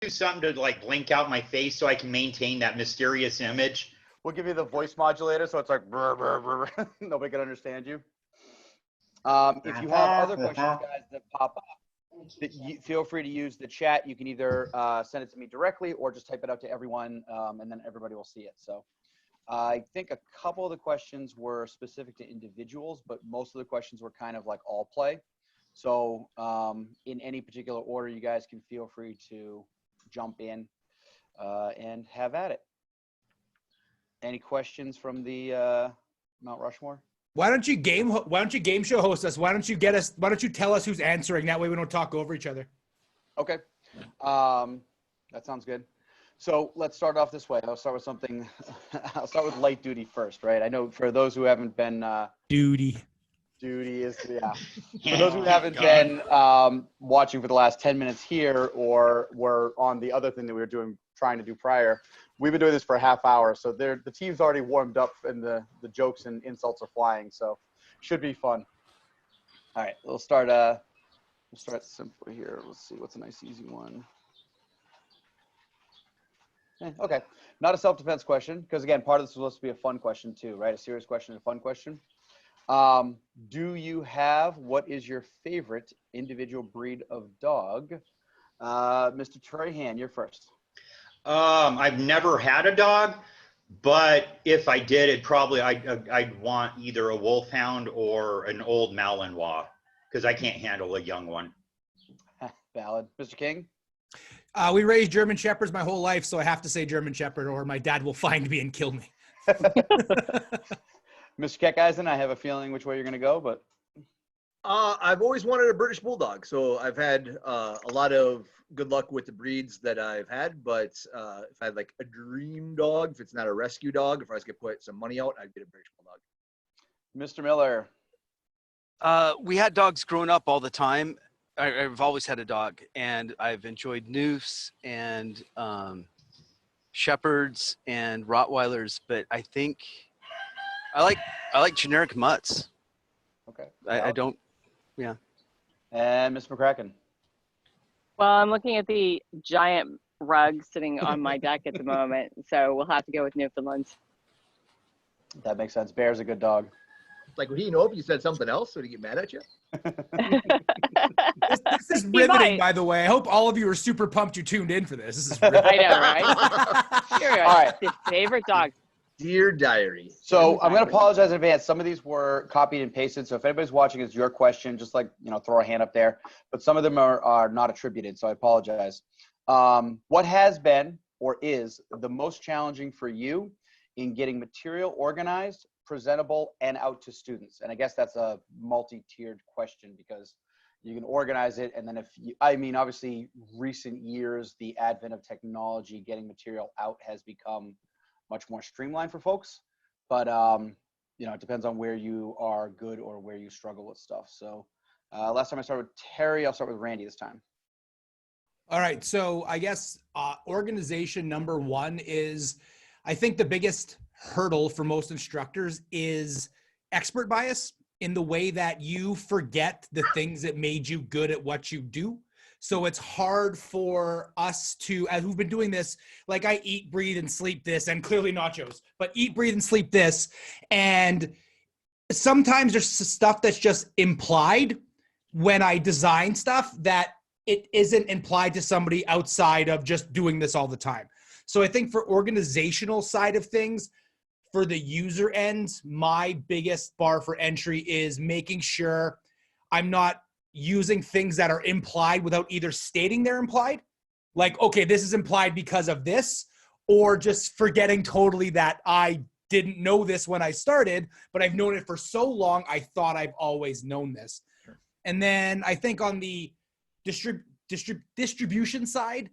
do something to like blink out my face so I can maintain that mysterious image? We'll give you the voice modulator, so it's like brr, brr, brr. Nobody can understand you. If you have other questions, guys, that pop up, feel free to use the chat. You can either send it to me directly or just type it out to everyone, and then everybody will see it. So I think a couple of the questions were specific to individuals, but most of the questions were kind of like all play. So in any particular order, you guys can feel free to jump in and have at it. Any questions from the Mount Rushmore? Why don't you game show host us? Why don't you tell us who's answering? That way we don't talk over each other. Okay. That sounds good. So let's start off this way. I'll start with something. I'll start with light duty first, right? I know for those who haven't been Duty is, yeah. For those who haven't been watching for the last 10 minutes here, or were on the other thing that we were trying to do prior, we've been doing this for a half hour. So the team's already warmed up and the jokes and insults are flying. So should be fun. All right, we'll start simple here. Let's see, what's a nice easy one. Okay, not a self-defense question, because again, part of this was supposed to be a fun question too, right? A serious question and a fun question. Do you have, what is your favorite individual breed of dog? Mr. Trahan, you're first. I've never had a dog, but if I did, I'd want either a wolfhound or an old Malinois, because I can't handle a young one. Valid. Mr. King? We raised German Shepherds my whole life, so I have to say German Shepherd, or my dad will find me and kill me. Mr. Keckeisen, I have a feeling which way you're going to go, but I've always wanted a British Bulldog, so I've had a lot of good luck with the breeds that I've had, but if I had like a dream dog, if it's not a rescue dog, if I was going to put some money out, I'd get a British Bulldog. Mr. Miller? We had dogs growing up all the time. I've always had a dog, and I've enjoyed Noofs and Shepherds and Rottweilers, but I think I like generic mutts. Okay. I don't, yeah. And Ms. McCracken? Well, I'm looking at the giant rug sitting on my deck at the moment, so we'll have to go with Newfoundlands. That makes sense. Bear's a good dog. Like, would he know if you said something else? Would he get mad at you? This is riveting, by the way. I hope all of you are super pumped you tuned in for this. This is riveting. I know, right? Here we go. All right. The favorite dog. Dear Diary. So I'm going to apologize in advance. Some of these were copied and pasted. So if anybody's watching, it's your question. Just like, throw a hand up there. But some of them are not attributed. So I apologize. What has been or is the most challenging for you in getting material organized, presentable, and out to students? And I guess that's a multi-tiered question, because you can organize it. And then obviously recent years, the advent of technology, getting material out has become much more streamlined for folks, but it depends on where you are good or where you struggle with stuff. So last time I started with Terry, I'll start with Randy this time. All right, so I guess organization number one is, I think the biggest hurdle for most instructors is expert bias, in the way that you forget the things that made you good at what you do. So it's hard for us to, as we've been doing this, like I eat, breathe, and sleep this, and clearly nachos, but eat, breathe, and sleep this. And sometimes there's stuff that's just implied when I design stuff that it isn't implied to somebody outside of just doing this all the time. So I think for organizational side of things, for the user end, my biggest bar for entry is making sure I'm not using things that are implied without either stating they're implied, like, okay, this is implied because of this, or just forgetting totally that I didn't know this when I started, but I've known it for so long, I thought I've always known this. Sure. And then I think on the distribution side,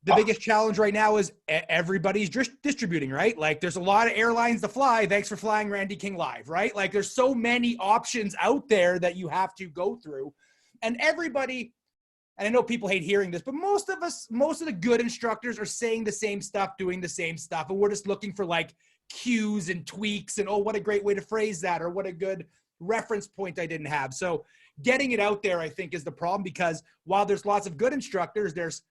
the biggest challenge right now is everybody's distributing, right? Like, there's a lot of airlines to fly. Thanks for flying Randy King live, right? Like, there's so many options out there that you have to go through. And everybody, and I know people hate hearing this, but most of the good instructors are saying the same stuff, doing the same stuff. And we're just looking for like cues and tweaks and, oh, what a great way to phrase that, or what a good reference point I didn't have. So getting it out there, I think, is the problem, because while there's lots of good instructors, there's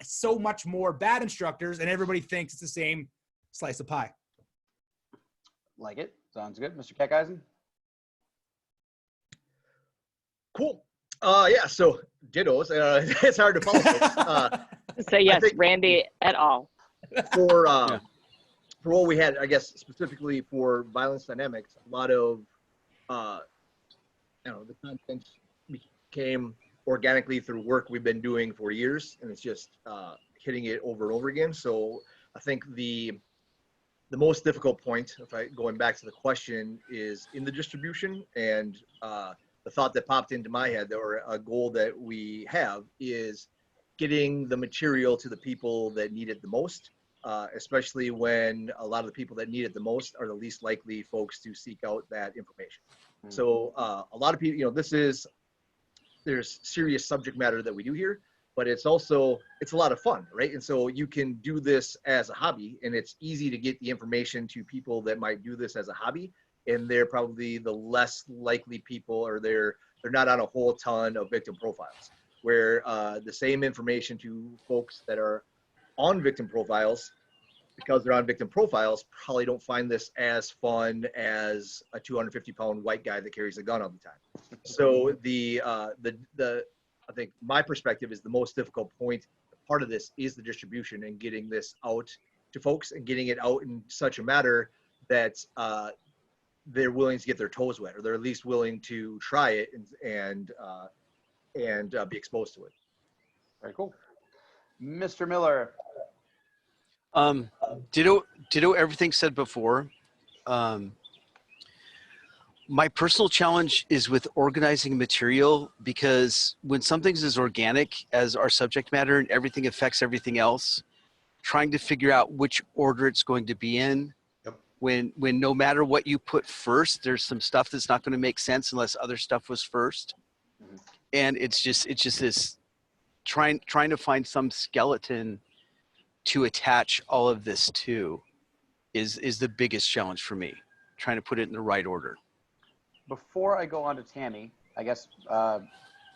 so much more bad instructors, and everybody thinks it's the same slice of pie. Like it. Sounds good. Mr. Keckeisen? Cool. Yeah. So dittos. It's hard to follow. Folks. So yes, think- Randy et al. For Yeah. for what we had, I guess specifically for violence dynamics, a lot of the content became organically through work we've been doing for years, and it's just hitting it over and over again. So I think the most difficult point, going back to the question, is in the distribution. And the thought that popped into my head, or a goal that we have, is getting the material to the people that need it the most, especially when a lot of the people that need it the most are the least likely folks to seek out that information. So a lot of people, there's serious subject matter that we do here, but it's a lot of fun, right? And so you can do this as a hobby, and it's easy to get the information to people that might do this as a hobby, and they're probably the less likely people, or they're not on a whole ton of victim profiles, where the same information to folks that are on victim profiles, because they're on victim profiles, probably don't find this as fun as a 250-pound white guy that carries a gun all the time. So I think my perspective is the most difficult point. Part of this is the distribution and getting this out to folks, and getting it out in such a manner that they're willing to get their toes wet, or they're at least willing to try it and be exposed to it. Very cool. Mr. Miller? Ditto everything said before. My personal challenge is with organizing material, because when something's as organic as our subject matter and everything affects everything else, trying to figure out which order it's going to be in, when no matter what you put first, there's some stuff that's not going to make sense unless other stuff was first. And it's just this trying to find some skeleton to attach all of this to is the biggest challenge for me, trying to put it in the right order. Before I go on to Tammy, I guess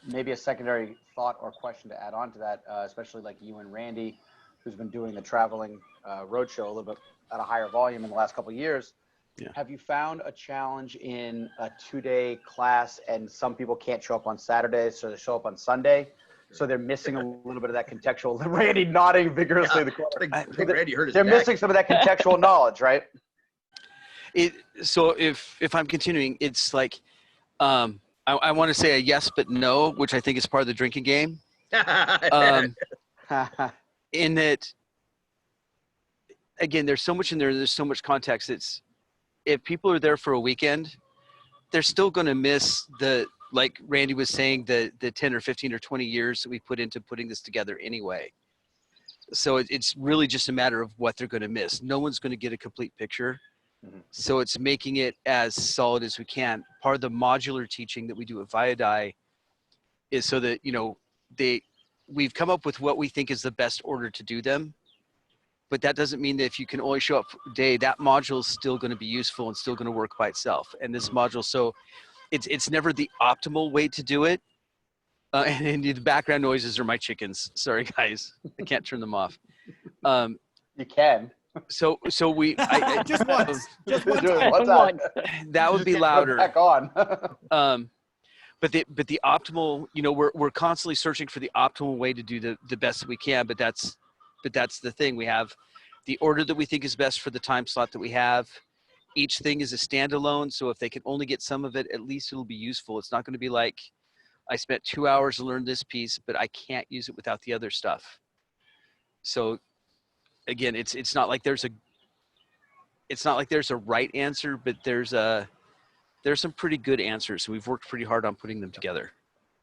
maybe a secondary thought or question to add on to that, especially like you and Randy, who's been doing the traveling roadshow a little bit at a higher volume in the last couple of years. Yeah. Have you found a challenge in a 2-day class, and some people can't show up on Saturday, so they show up on Sunday? So they're missing a little bit of that contextual. Randy nodding vigorously. I think Randy hurt his They're neck. missing some of that contextual knowledge, right? So if I'm continuing, it's like I want to say a yes but no, which I think is part of the drinking game. In that, again, there's so much in there. There's so much context. It's, if people are there for a weekend, they're still going to miss like Randy was saying, the 10 or 15 or 20 years that we put into putting this together anyway. So it's really just a matter of what they're going to miss. No one's going to get a complete picture. So it's making it as solid as we can. Part of the modular teaching that we do at Viadi is so that, we've come up with what we think is the best order to do them. But that doesn't mean that if you can only show up for a day, that module is still going to be useful and still going to work by itself. And this module, so it's never the optimal way to do it. And the background noises are my chickens. Sorry, guys. I can't turn them off. You can. So we Just once. Just one Do it time. one time. that would be louder. Back on. But the optimal, we're constantly searching for the optimal way to do the best that we can. But that's the thing. We have the order that we think is best for the time slot that we have. Each thing is a standalone. So if they can only get some of it, at least it'll be useful. It's not going to be like, I spent 2 hours to learn this piece, but I can't use it without the other stuff. So again, it's not like there's a right answer, but there's some pretty good answers. So we've worked pretty hard on putting them together.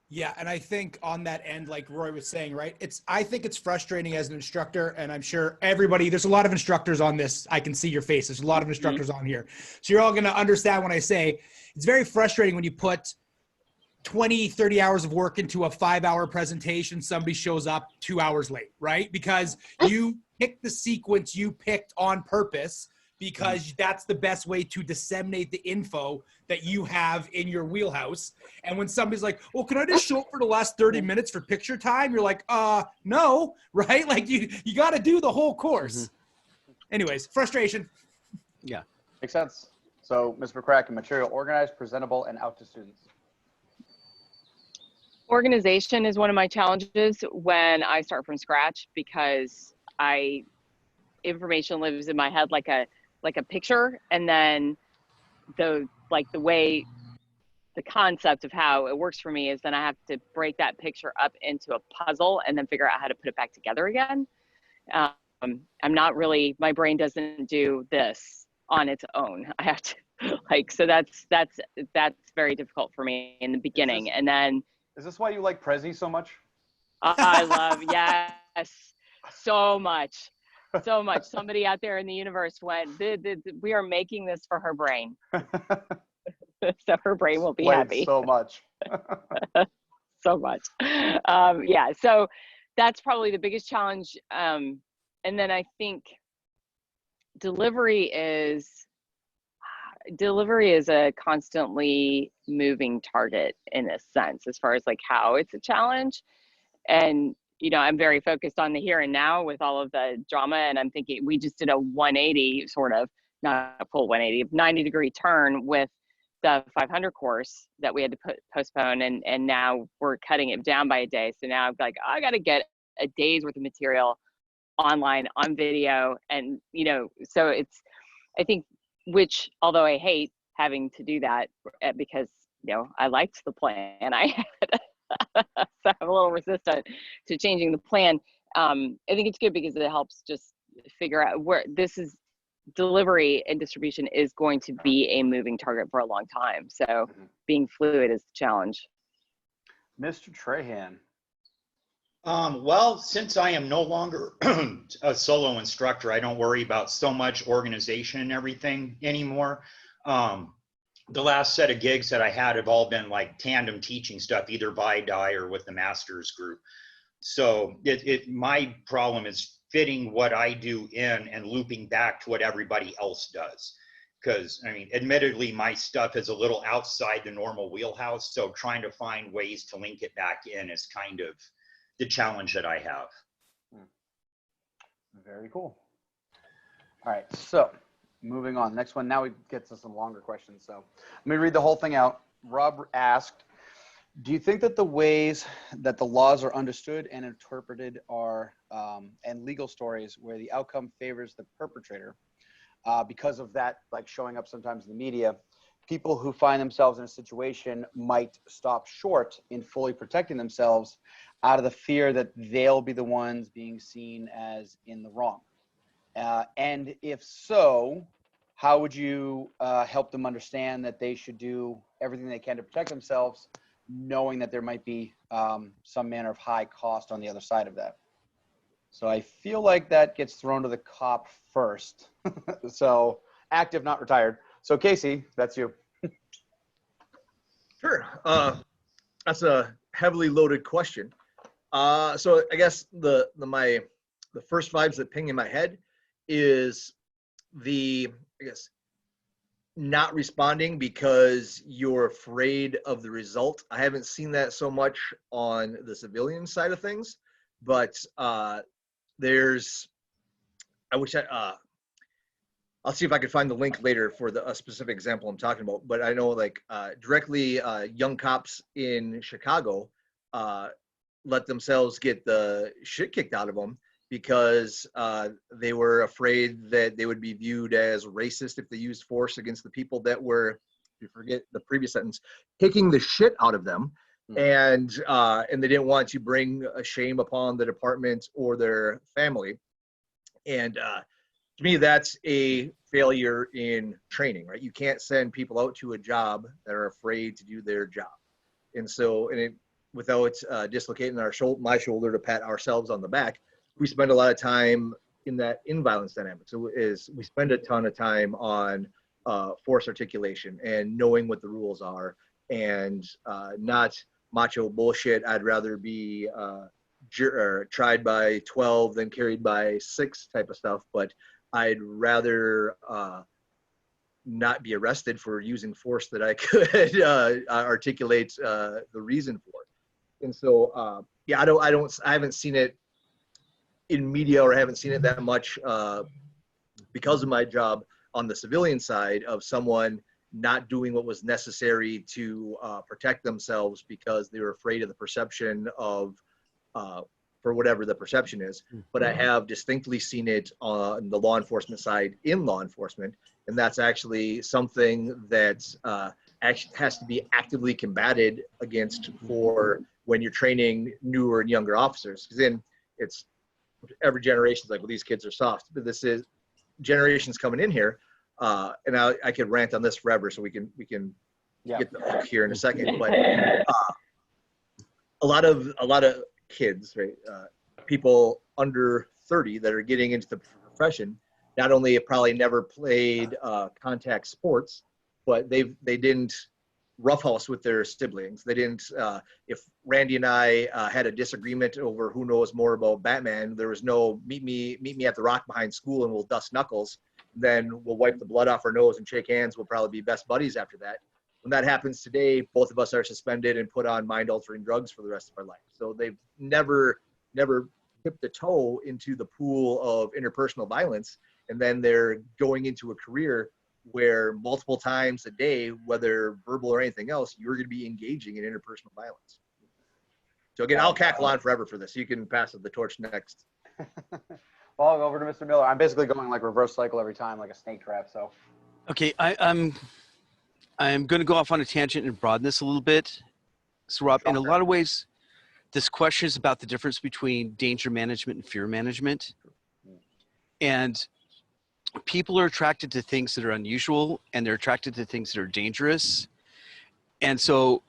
Yeah, and I think on that end, like Roy was saying, right? I think it's frustrating as an instructor, and I'm sure there's a lot of instructors on this. I can see your face. There's a lot of instructors on here. So you're all going to understand when I say it's very frustrating when you put 20, 30 hours of work into a 5-hour presentation, somebody shows up 2 hours late, right? Because you picked the sequence you picked on purpose because that's the best way to disseminate the info that you have in your wheelhouse. And when somebody's like, well, can I just show up for the last 30 minutes for picture time? You're like, no, right? Like you got to do the whole course. Anyways, frustration. Yeah. Makes sense. So, Ms. McCracken, material organized, presentable, and out to students. Organization is one of my challenges when I start from scratch, because information lives in my head like a picture, and then the way the concept of how it works for me is then I have to break that picture up into a puzzle and then figure out how to put it back together again. I'm not really, my brain doesn't do this on its own. I have to so that's very difficult for me in the beginning. And then Is this why you like Prezi so much? I love, yes, so much. So much. Somebody out there in the universe went, we are making this for her brain. So her brain will be happy. So much. So much. Yeah, so that's probably the biggest challenge. And then I think delivery is a constantly moving target in a sense, as far as like how it's a challenge. And I'm very focused on the here and now with all of the drama. And I'm thinking we just did a 180, sort of, not a full 180, 90-degree turn with the 500 course that we had to postpone. And now we're cutting it down by a day. So now I'm like, I got to get a day's worth of material online on video. And, so it's, I think, which, although I hate having to do that because, I liked the plan I had. So I'm a little resistant to changing the plan. I think it's good because it helps just figure out where delivery and distribution is going to be a moving target for a long time. So being fluid is the challenge. Mr. Trahan. Well, since I am no longer a solo instructor, I don't worry about so much organization and everything anymore. The last set of gigs that I had have all been like tandem teaching stuff, either by DI or with the master's group. So my problem is fitting what I do in and looping back to what everybody else does. Because, admittedly, my stuff is a little outside the normal wheelhouse. So trying to find ways to link it back in is kind of the challenge that I have. Very cool. All right, so moving on. Next one, now we get to some longer questions. So let me read the whole thing out. Rob asked, do you think that the ways that the laws are understood and interpreted are, and legal stories where the outcome favors the perpetrator, because of that, like showing up sometimes in the media, people who find themselves in a situation might stop short in fully protecting themselves out of the fear that they'll be the ones being seen as in the wrong? And if so, how would you help them understand that they should do everything they can to protect themselves, knowing that there might be some manner of high cost on the other side of that? So I feel like that gets thrown to the cop first. So active, not retired. So Casey, that's you. Sure. That's a heavily loaded question. So I guess the first vibes that ping in my head is not responding because you're afraid of the result. I haven't seen that so much on the civilian side of things, but I'll see if I can find the link later for a specific example I'm talking about. But I know directly young cops in Chicago let themselves get the shit kicked out of them because they were afraid that they would be viewed as racist if they used force against the people that were, if you forget the previous sentence, kicking the shit out of them. And they didn't want to bring a shame upon the department or their family. And to me, that's a failure in training, right? You can't send people out to a job that are afraid to do their job. And so, without dislocating my shoulder to pat ourselves on the back, we spend a lot of time in violence dynamics. So we spend a ton of time on force articulation and knowing what the rules are, and not macho bullshit. I'd rather be tried by 12 than carried by 6 type of stuff. But I'd rather not be arrested for using force that I could articulate the reason for. And so, yeah, I haven't seen it in media, or I haven't seen it that much because of my job on the civilian side, of someone not doing what was necessary to protect themselves because they were afraid of the perception of, for whatever the perception is. But I have distinctly seen it on the law enforcement side in law enforcement. And that's actually something that actually has to be actively combated against for when you're training newer and younger officers. Because then it's every generation's like, well, these kids are soft. But this is generations coming in here. And I could rant on this forever, so we can get the hook here in a second. But a lot of kids, right? People under 30 that are getting into the profession, not only have probably never played contact sports, but they didn't roughhouse with their siblings. They didn't. If Randy and I had a disagreement over who knows more about Batman, there was no meet me at the rock behind school and we'll dust knuckles. Then we'll wipe the blood off our nose and shake hands. We'll probably be best buddies after that. When that happens today, both of us are suspended and put on mind-altering drugs for the rest of our life. So they've never dipped a toe into the pool of interpersonal violence, and then they're going into a career where multiple times a day, whether verbal or anything else, you're going to be engaging in interpersonal violence. So again, I'll cackle on forever for this. You can pass the torch next. Well, I'll go over to Mr. Miller. I'm basically going like reverse cycle every time, like a snake trap. So, Okay, I'm going to go off on a tangent and broaden this a little bit. So, Rob, in a lot of ways, this question is about the difference between danger management and fear management. And people are attracted to things that are unusual, and they're attracted to things that are dangerous. And so,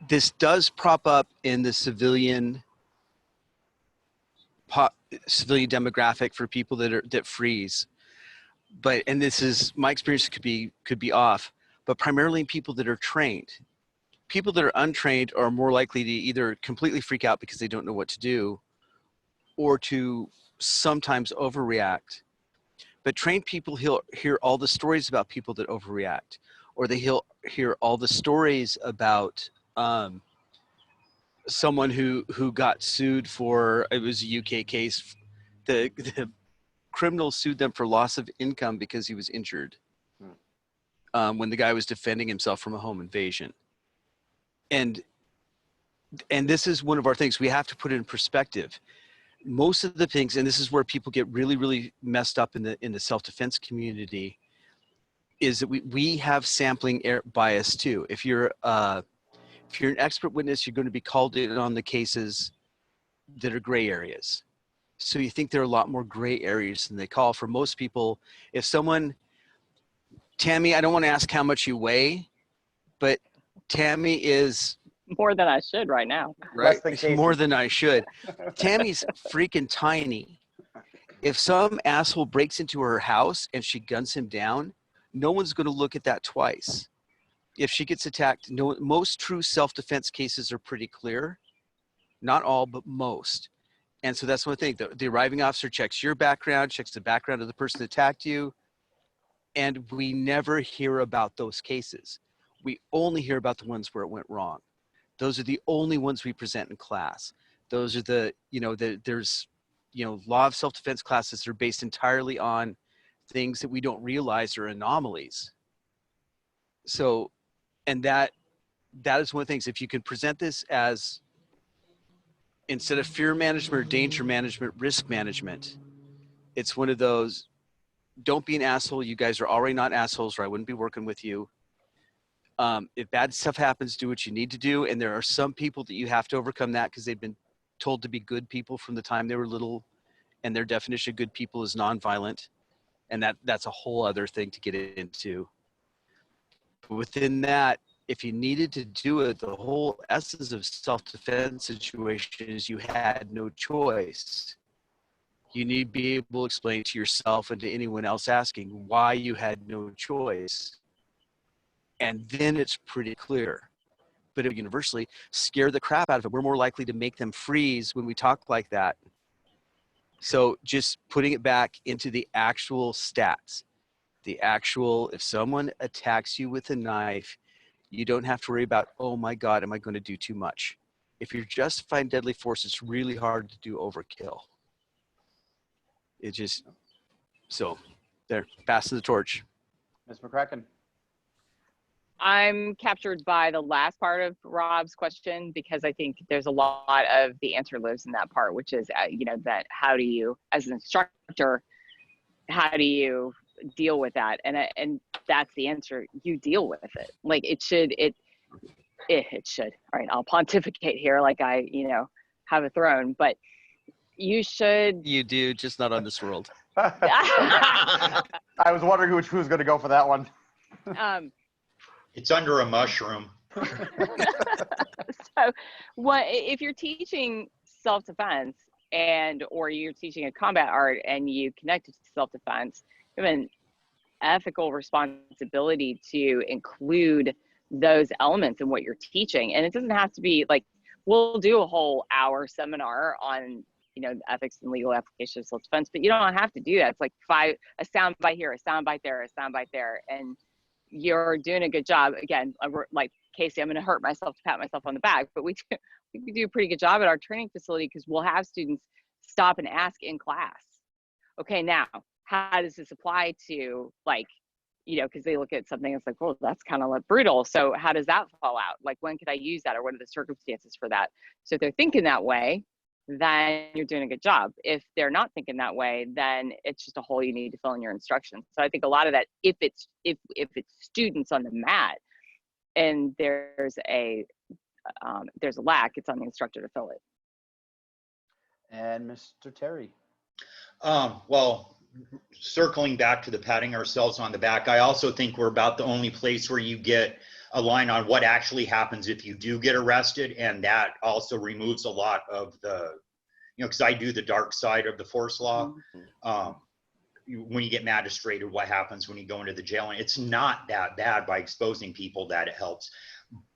this does prop up in the civilian demographic for people that freeze. But, and this is my experience, could be off, but primarily in people that are trained. People that are untrained are more likely to either completely freak out because they don't know what to do, or to sometimes overreact. But trained people hear all the stories about people that overreact, or they hear all the stories about someone who got sued for, it was a UK case, the criminal sued them for loss of income because he was injured when the guy was defending himself from a home invasion. And this is one of our things we have to put in perspective. Most of the things, and this is where people get really, really messed up in the self-defense community, is that we have sampling bias too. If you're an expert witness, you're going to be called in on the cases that are gray areas. So you think there are a lot more gray areas than they call. For most people, if someone, Tammy, I don't want to ask how much you weigh, but Tammy is More than I should right now. Less than Casey. more than I should. Tammy's freaking tiny. If some asshole breaks into her house and she guns him down, no one's going to look at that twice. If she gets attacked, most true self-defense cases are pretty clear. Not all, but most. And so that's one thing. The arriving officer checks your background, checks the background of the person that attacked you, and we never hear about those cases. We only hear about the ones where it went wrong. Those are the only ones we present in class. Those are there's law of self-defense classes that are based entirely on things that we don't realize are anomalies. So, and that is one of the things, if you can present this as, instead of fear management or danger management, risk management, it's one of those, don't be an asshole. You guys are already not assholes, or I wouldn't be working with you. If bad stuff happens, do what you need to do. And there are some people that you have to overcome that because they've been told to be good people from the time they were little, and their definition of good people is nonviolent. And that's a whole other thing to get into. But within that, if you needed to do it, the whole essence of self-defense situation is you had no choice. You need to be able to explain to yourself and to anyone else asking why you had no choice. And then it's pretty clear. But universally, scare the crap out of them. We're more likely to make them freeze when we talk like that So just putting it back into the actual stats, if someone attacks you with a knife, you don't have to worry about, oh my God, am I going to do too much? If you're justifying deadly force, it's really hard to do overkill. It just, so there, passing the torch. Ms. McCracken. I'm captured by the last part of Rob's question because I think there's a lot of the answer lives in that part, which is, that how do you, as an instructor, how do you deal with that? And that's the answer. You deal with it. Like it should. All right, I'll pontificate here, like I, have a throne, but you should. You do, just not on this world. I was wondering who was going to go for that one. It's under a mushroom. So what if you're teaching self-defense or you're teaching a combat art and you connect it to self-defense, you have an ethical responsibility to include those elements in what you're teaching. And it doesn't have to be like, we'll do a whole hour seminar on ethics and legal application of self-defense, but you don't have to do that. It's like a sound bite here, a sound bite there, a sound bite there, and you're doing a good job. Again, like Casey, I'm going to hurt myself to pat myself on the back, but we do a pretty good job at our training facility because we'll have students stop and ask in class, okay, now how does this apply to, like, because they look at something that's like, well, that's kind of like brutal. So how does that fall out? Like, when could I use that, or what are the circumstances for that? So if they're thinking that way, then you're doing a good job. If they're not thinking that way, then it's just a hole you need to fill in your instructions. So I think a lot of that, if it's students on the mat and there's a lack, it's on the instructor to fill it. And Mr. Terry. Well, circling back to the patting ourselves on the back, I also think we're about the only place where you get a line on what actually happens if you do get arrested. And that also removes a lot of the, because I do the dark side of the force law. When you get magistrated, what happens when you go into the jail? And it's not that bad by exposing people that it helps.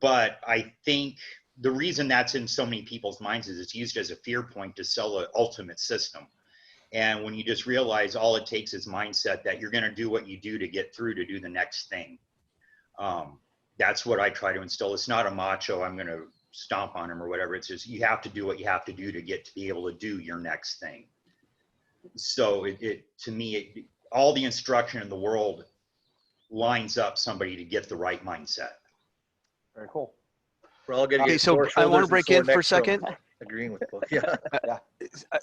But I think the reason that's in so many people's minds is it's used as a fear point to sell an ultimate system. And when you just realize all it takes is mindset that you're going to do what you do to get through to do the next thing. That's what I try to instill. It's not a macho, I'm going to stomp on him or whatever. It's just, you have to do what you have to do to get to be able to do your next thing. So to me, all the instruction in the world lines up somebody to get the right mindset. Very cool. We're all getting. Okay, so I want to break in for a second. Agreeing with both. Yeah.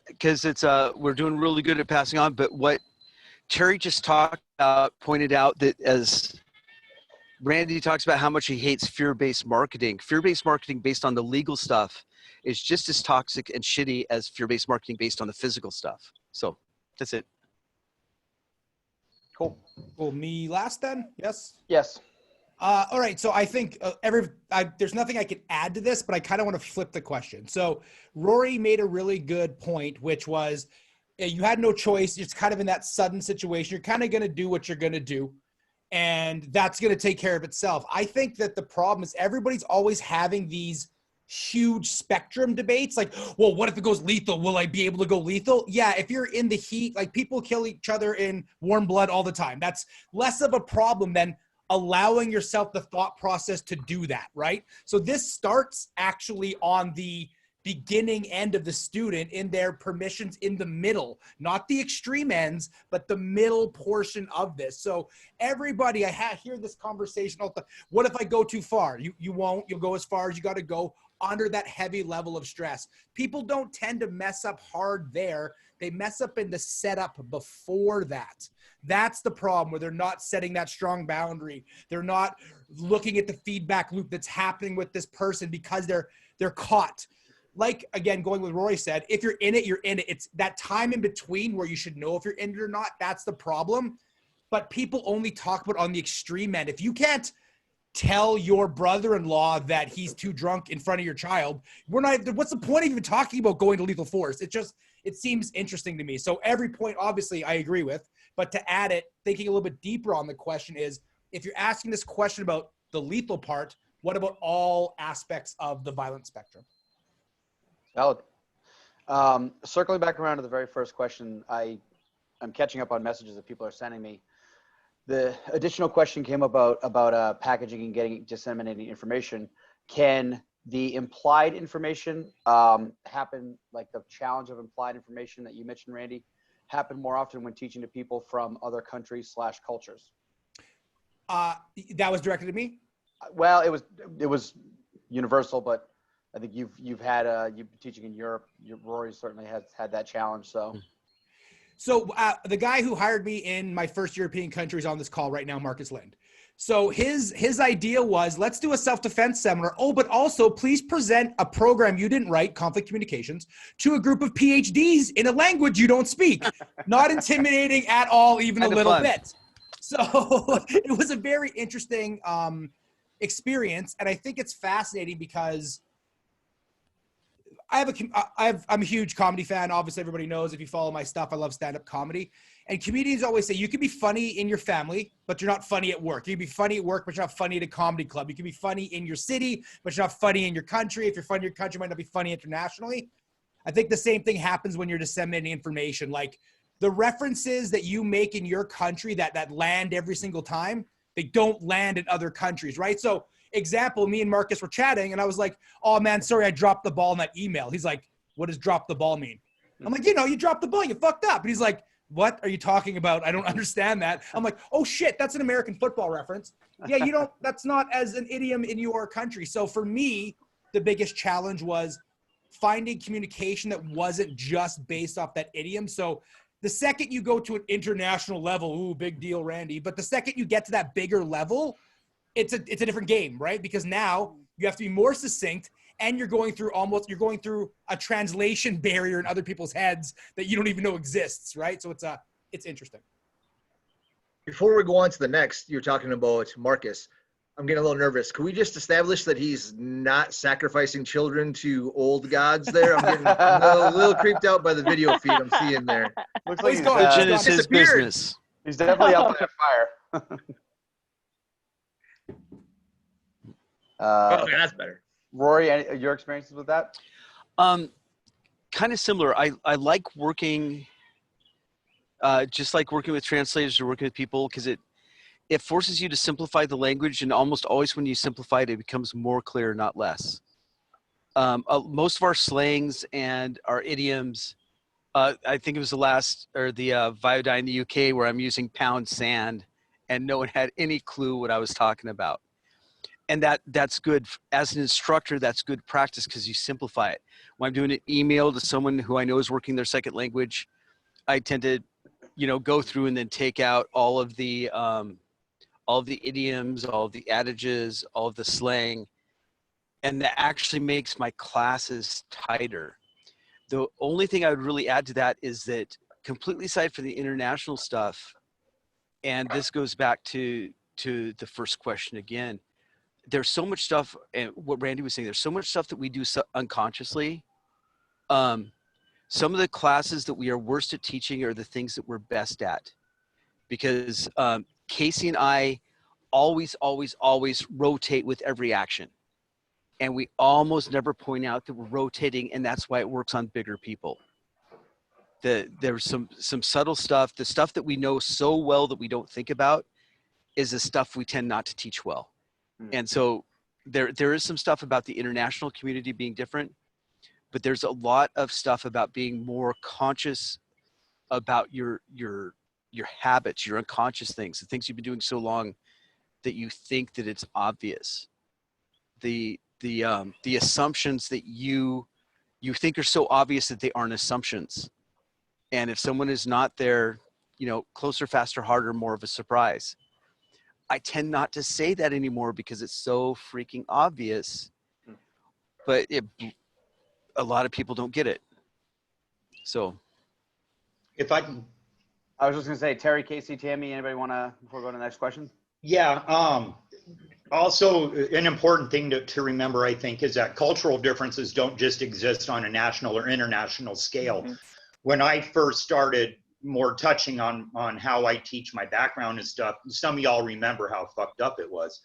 Because it's we're doing really good at passing on, but what Terry just pointed out that as Randy talks about how much he hates fear-based marketing based on the legal stuff is just as toxic and shitty as fear-based marketing based on the physical stuff. So that's it. Cool. Well, me last then? Yes. Yes. All right. So I think there's nothing I can add to this, but I kind of want to flip the question. So Rory made a really good point, which was you had no choice. It's kind of in that sudden situation. You're kind of going to do what you're going to do, and that's going to take care of itself. I think that the problem is everybody's always having these huge spectrum debates. Like, well, what if it goes lethal? Will I be able to go lethal? Yeah. If you're in the heat, like people kill each other in warm blood all the time. That's less of a problem than allowing yourself the thought process to do that, right? So this starts actually on the beginning end of the student in their permissions in the middle, not the extreme ends, but the middle portion of this. So everybody, I hear this conversation all the time. What if I go too far? You won't. You'll go as far as you got to go under that heavy level of stress. People don't tend to mess up hard there. They mess up in the setup before that. That's the problem, where they're not setting that strong boundary. They're not looking at the feedback loop that's happening with this person because they're caught. Like, again, going with Rory said, if you're in it, you're in it. It's that time in between where you should know if you're in it or not. That's the problem. But people only talk about on the extreme end. If you can't tell your brother-in-law that he's too drunk in front of your child, what's the point of even talking about going to lethal force? It seems interesting to me. So every point, obviously, I agree with. But to add it, thinking a little bit deeper on the question is, if you're asking this question about the lethal part, what about all aspects of the violent spectrum? Valid. Circling back around to the very first question, I'm catching up on messages that people are sending me. The additional question came about packaging and disseminating information. Can the implied information happen, like the challenge of implied information that you mentioned, Randy, happen more often when teaching to people from other countries / cultures? That was directed at me? Well, it was universal, but I think you've been teaching in Europe. Rory certainly has had that challenge. So the guy who hired me in my first European country is on this call right now, Marcus Lind. So his idea was, let's do a self-defense seminar. Oh, but also please present a program you didn't write, conflict communications, to a group of PhDs in a language you don't speak. Not intimidating at all, even Kind a of little fun. bit. So it was a very interesting experience. And I think it's fascinating because I'm a huge comedy fan. Obviously, everybody knows if you follow my stuff, I love stand-up comedy. And comedians always say you can be funny in your family, but you're not funny at work. You can be funny at work, but you're not funny at a comedy club. You can be funny in your city, but you're not funny in your country. If you're funny in your country, you might not be funny internationally. I think the same thing happens when you're disseminating information. Like the references that you make in your country that land every single time, they don't land in other countries, right? So example, me and Marcus were chatting and I was like, oh man, sorry, I dropped the ball in that email. He's like, what does drop the ball mean? I'm like, you dropped the ball, you fucked up. And he's like, what are you talking about? I don't understand that. I'm like, oh shit, that's an American football reference. Yeah, that's not as an idiom in your country. So for me, the biggest challenge was finding communication that wasn't just based off that idiom. So the second you go to an international level, ooh, big deal, Randy. But the second you get to that bigger level, it's a different game, right? Because now you have to be more succinct and you're going through a translation barrier in other people's heads that you don't even know exists, right? So it's interesting. Before we go on to the next, you're talking about Marcus. I'm getting a little nervous. Can we just establish that he's not sacrificing children to old gods there? I'm getting a little creeped out by the video feed I'm seeing there. Looks like Religion is his disappeared. business. he's definitely up by a fire. Okay, that's better. Rory, your experiences with that? Kind of similar. I like working, just like working with translators or working with people, because it forces you to simplify the language, and almost always when you simplify it, it becomes more clear, not less. Most of our slangs and our idioms, I think it was the Viodine in the UK where I'm using pound sand, and no one had any clue what I was talking about. And that's good as an instructor. That's good practice because you simplify it. When I'm doing an email to someone who I know is working their second language, I tend to, go through and then take out all of the idioms, all of the adages, all of the slang, and that actually makes my classes tighter. The only thing I would really add to that is that, completely aside from the international stuff, and this goes back to the first question again, there's so much stuff, and what Randy was saying, there's so much stuff that we do unconsciously. Some of the classes that we are worst at teaching are the things that we're best at, because Casey and I always rotate with every action, and we almost never point out that we're rotating, and that's why it works on bigger people. There's some subtle stuff. The stuff that we know so well that we don't think about is the stuff we tend not to teach well. And so there is some stuff about the international community being different, but there's a lot of stuff about being more conscious about your habits, your unconscious things, the things you've been doing so long that you think that it's obvious. The assumptions that you think are so obvious that they aren't assumptions. And if someone is not there, closer, faster, harder, more of a surprise. I tend not to say that anymore because it's so freaking obvious, but a lot of people don't get it. So If I can, I was just going to say, Terry, Casey, Tammy, anybody want to, before we go to the next question? yeah. Also, an important thing to remember, I think, is that cultural differences don't just exist on a national or international scale. Mhm. When I first started more touching on how I teach my background and stuff, some of y'all remember how fucked up it was.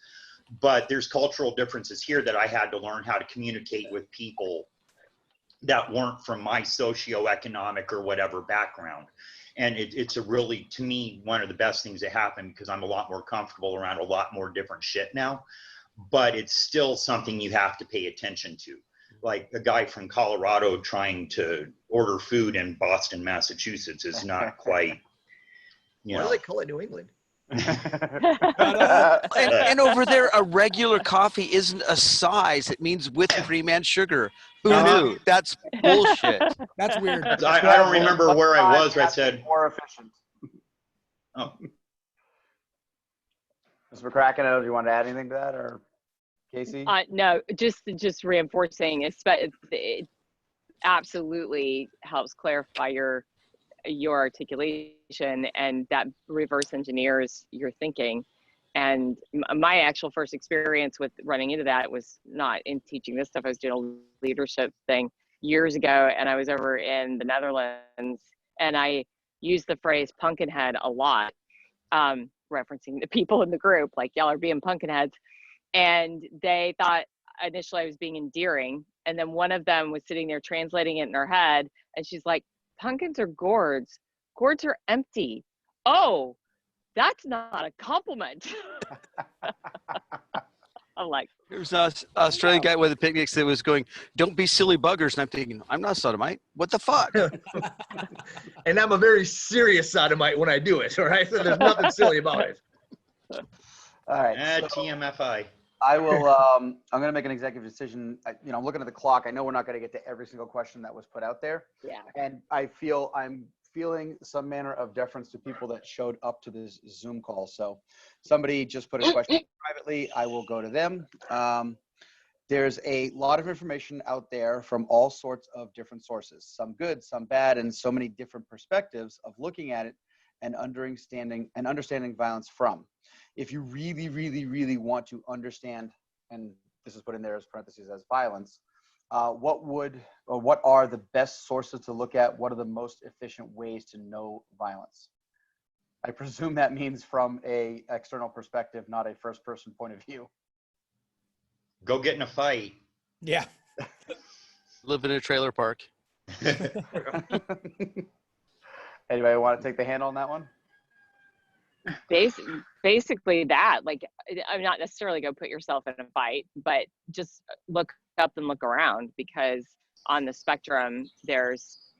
But there's cultural differences here that I had to learn how to communicate with people that weren't from my socioeconomic or whatever background. And it's a really, to me, one of the best things that happened, because I'm a lot more comfortable around a lot more different shit now. But it's still something you have to pay attention to. Like a guy from Colorado trying to order food in Boston, Massachusetts is not quite, Why do they call it New England? And over there, a regular coffee isn't a size. It means with cream and sugar. Who knew? That's bullshit. That's weird. I don't remember where I was. I said, more efficient. oh, Mr. McCracken, I don't know if you want to add anything to that, or Casey? No, just reinforcing. It absolutely helps clarify your articulation, and that reverse engineers your thinking. And my actual first experience with running into that was not in teaching this stuff. I was doing a leadership thing years ago, and I was over in the Netherlands, and I used the phrase pumpkin head a lot, referencing the people in the group, like, y'all are being pumpkin heads. And they thought initially I was being endearing. And then one of them was sitting there translating it in her head, and she's like, pumpkins are gourds. Gourds are empty. Oh, that's not a compliment. I'm like, There was an Australian guy with the picnics that was going, "Don't be silly buggers." And I'm thinking, I'm not a sodomite. What the fuck? And I'm a very serious sodomite when I do it, all right? So there's nothing silly about it. All right. So TMFI. I will, I'm going to make an executive decision. I'm looking at the clock. I know we're not going to get to every single question that was put out there. yeah. And I'm feeling some manner of deference to people that showed up to this Zoom call. So somebody just put a question privately. I will go to them. There's a lot of information out there from all sorts of different sources, some good, some bad, and so many different perspectives of looking at it and understanding violence from. If you really, really, really want to understand, and this is put in there as parentheses as violence, what are the best sources to look at? What are the most efficient ways to know violence? I presume that means from a external perspective, not a first person point of view. Go get in a fight. Yeah. Live in a trailer park. Anybody want to take the handle on that one? Basically that, like, I'm not necessarily go put yourself in a fight, but just look up and look around, because on the spectrum, there's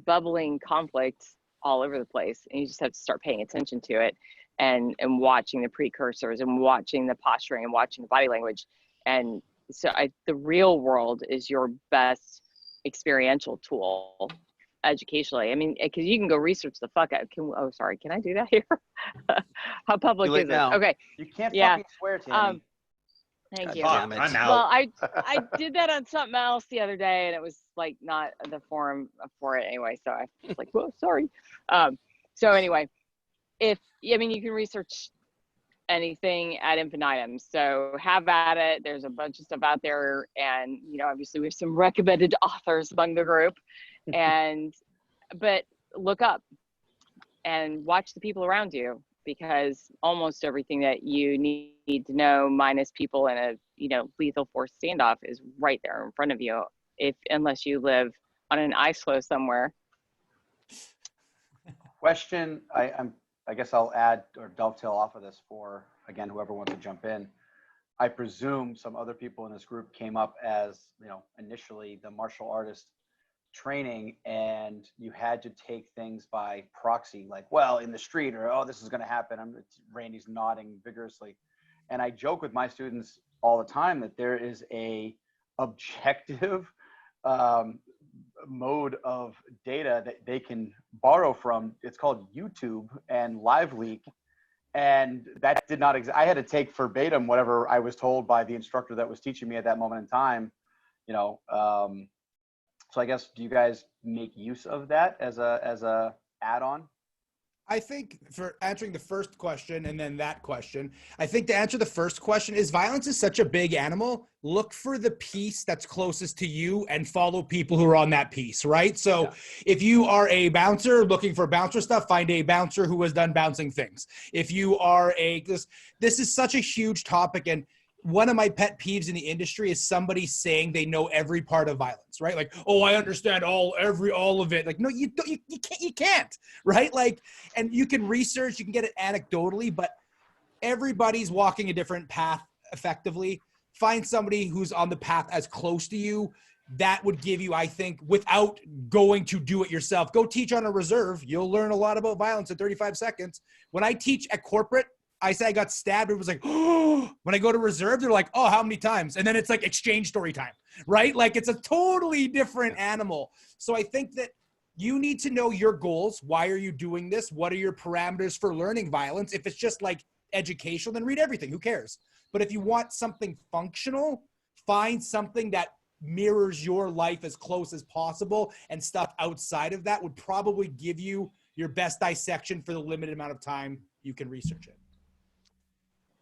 bubbling conflict all over the place, and you just have to start paying attention to it and watching the precursors and watching the posturing and watching the body language. And so the real world is your best experiential tool educationally. I mean, because you can go research the fuck out. Can I do that here? How public is it? Now. Okay. You can't Yeah. fucking swear, Tammy. Thank you. Damn it. I'm out. Well, I did that on something else the other day, and it was like not the forum for it anyway. So I was like, whoa, sorry. So anyway, you can research anything ad infinitum. So have at it. There's a bunch of stuff out there, and obviously we have some recommended authors among the group, but look up and watch the people around you, because almost everything that you need to know, minus people in a lethal force standoff, is right there in front of you, unless you live on an ice floe somewhere. Question, I guess I'll add or dovetail off of this for, again, whoever wants to jump in. I presume some other people in this group came up as, initially the martial artist training, and you had to take things by proxy, like, well, in the street, or, oh, this is going to happen. Randy's nodding vigorously. And I joke with my students all the time that there is a objective mode of data that they can borrow from. It's called YouTube and LiveLeak. And that did not exist. I had to take verbatim whatever I was told by the instructor that was teaching me at that moment in time, so I guess, do you guys make use of that as a add-on? I think, for answering the first question and then that question, I think to answer the first question is, violence is such a big animal. Look for the piece that's closest to you and follow people who are on that piece, right? So yeah. If you are a bouncer looking for bouncer stuff, find a bouncer who has done bouncing things. If you are this is such a huge topic, and one of my pet peeves in the industry is somebody saying they know every part of violence, right? Like, oh, I understand all of it. Like, no, you don't, you can't, right? Like, and you can research, you can get it anecdotally, but everybody's walking a different path effectively. Find somebody who's on the path as close to you. That would give you, I think, without going to do it yourself, go teach on a reserve. You'll learn a lot about violence in 35 seconds. When I teach at corporate, I say I got stabbed. It was like, oh, when I go to reserve, they're like, oh, how many times? And then it's like exchange story time, right? Like it's a totally different animal. So I think that you need to know your goals. Why are you doing this? What are your parameters for learning violence? If it's just like educational, then read everything. Who cares? But if you want something functional, find something that mirrors your life as close as possible, and stuff outside of that would probably give you your best dissection for the limited amount of time you can research it.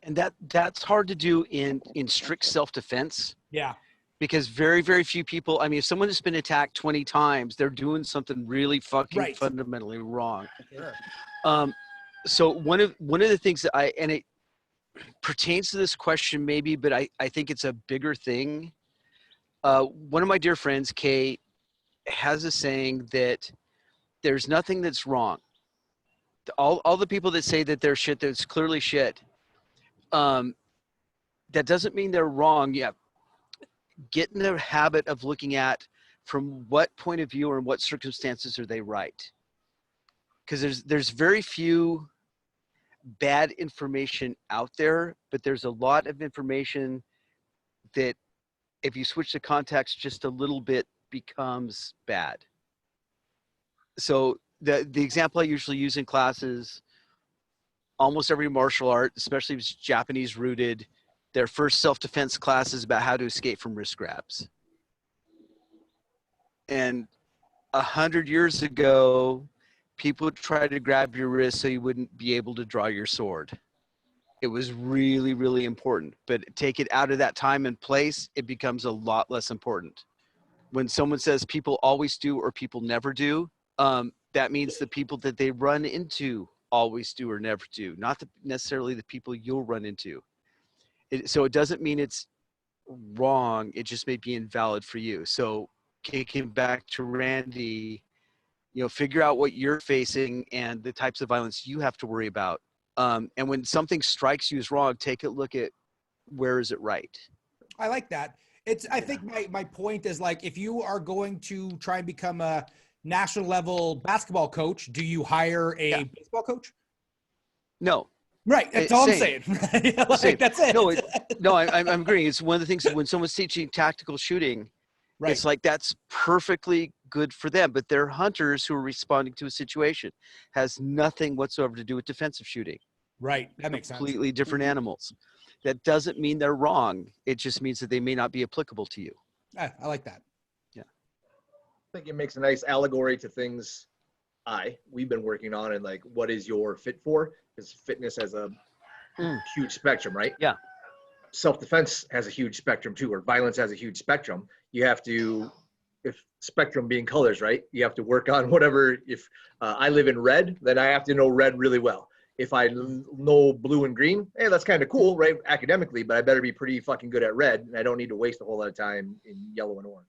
And that's hard to do in strict self-defense. Yeah. Because very, very few people, I mean, if someone has been attacked 20 times, they're doing something really fucking fundamentally wrong. Sure. So one of the things that and it pertains to this question maybe, but I think it's a bigger thing. One of my dear friends, Kay, has a saying that there's nothing that's wrong. All the people that say that they're shit, that's clearly shit, that doesn't mean they're wrong. Yeah. Get in the habit of looking at from what point of view or in what circumstances are they right. Because there's very few bad information out there, but there's a lot of information that if you switch the context just a little bit becomes bad. So the example I usually use in class is almost every martial art, especially if it's Japanese rooted, their first self-defense class is about how to escape from wrist grabs. And 100 years ago, people would try to grab your wrist so you wouldn't be able to draw your sword. It was really, really important. But take it out of that time and place, it becomes a lot less important. When someone says people always do or people never do, that means the people that they run into always do or never do, not necessarily the people you'll run into. So it doesn't mean it's wrong. It just may be invalid for you. So kicking back to Randy, figure out what you're facing and the types of violence you have to worry about. And when something strikes you as wrong, take a look at where is it right. I like that. I think my point is, like, if you are going to try and become a national level basketball coach, do you hire a baseball coach? No. Right. That's all I'm saying. That's it. No, I'm agreeing. It's one of the things when someone's teaching tactical shooting, right, it's like that's perfectly good for them, but they're hunters who are responding to a situation. Has nothing whatsoever to do with defensive shooting. Right. That makes sense. Completely different animals. That doesn't mean they're wrong. It just means that they may not be applicable to you. I like that. Yeah. I think it makes a nice allegory to things we've been working on, and like, what is your fit for? Because fitness has a huge spectrum, right? Yeah. Self-defense has a huge spectrum too, or violence has a huge spectrum. You have to, if spectrum being colors, right? You have to work on whatever. If I live in red, then I have to know red really well. If I know blue and green, hey, that's kind of cool, right? Academically, but I better be pretty fucking good at red, and I don't need to waste a whole lot of time in yellow and orange.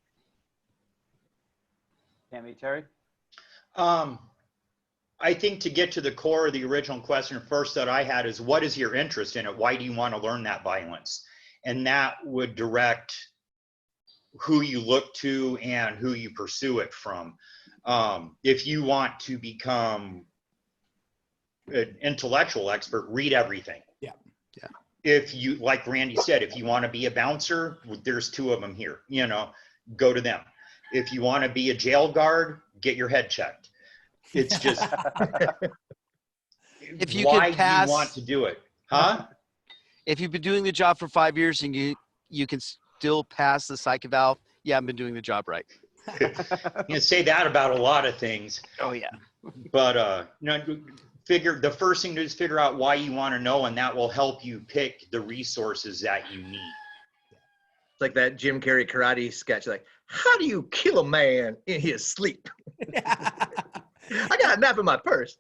Tammy, Terry? I think to get to the core of the original question first that I had is, what is your interest in it? Why do you want to learn that violence? And that would direct who you look to and who you pursue it from. If you want to become an intellectual expert, read everything. Yeah. Yeah. If you, like Randy said, if you want to be a bouncer, there's 2 of them here, go to them. If you want to be a jail guard, get your head checked. It's just, if you why could pass, do you want to do it? Huh? If you've been doing the job for 5 years and you can still pass the psych eval, yeah, I've been doing the job right. You can say that about a lot of things. Oh yeah. But the first thing to do is figure out why you want to know, and that will help you pick the resources that you need. It's like that Jim Carrey karate sketch, like, how do you kill a man in his sleep? I got a map in my purse.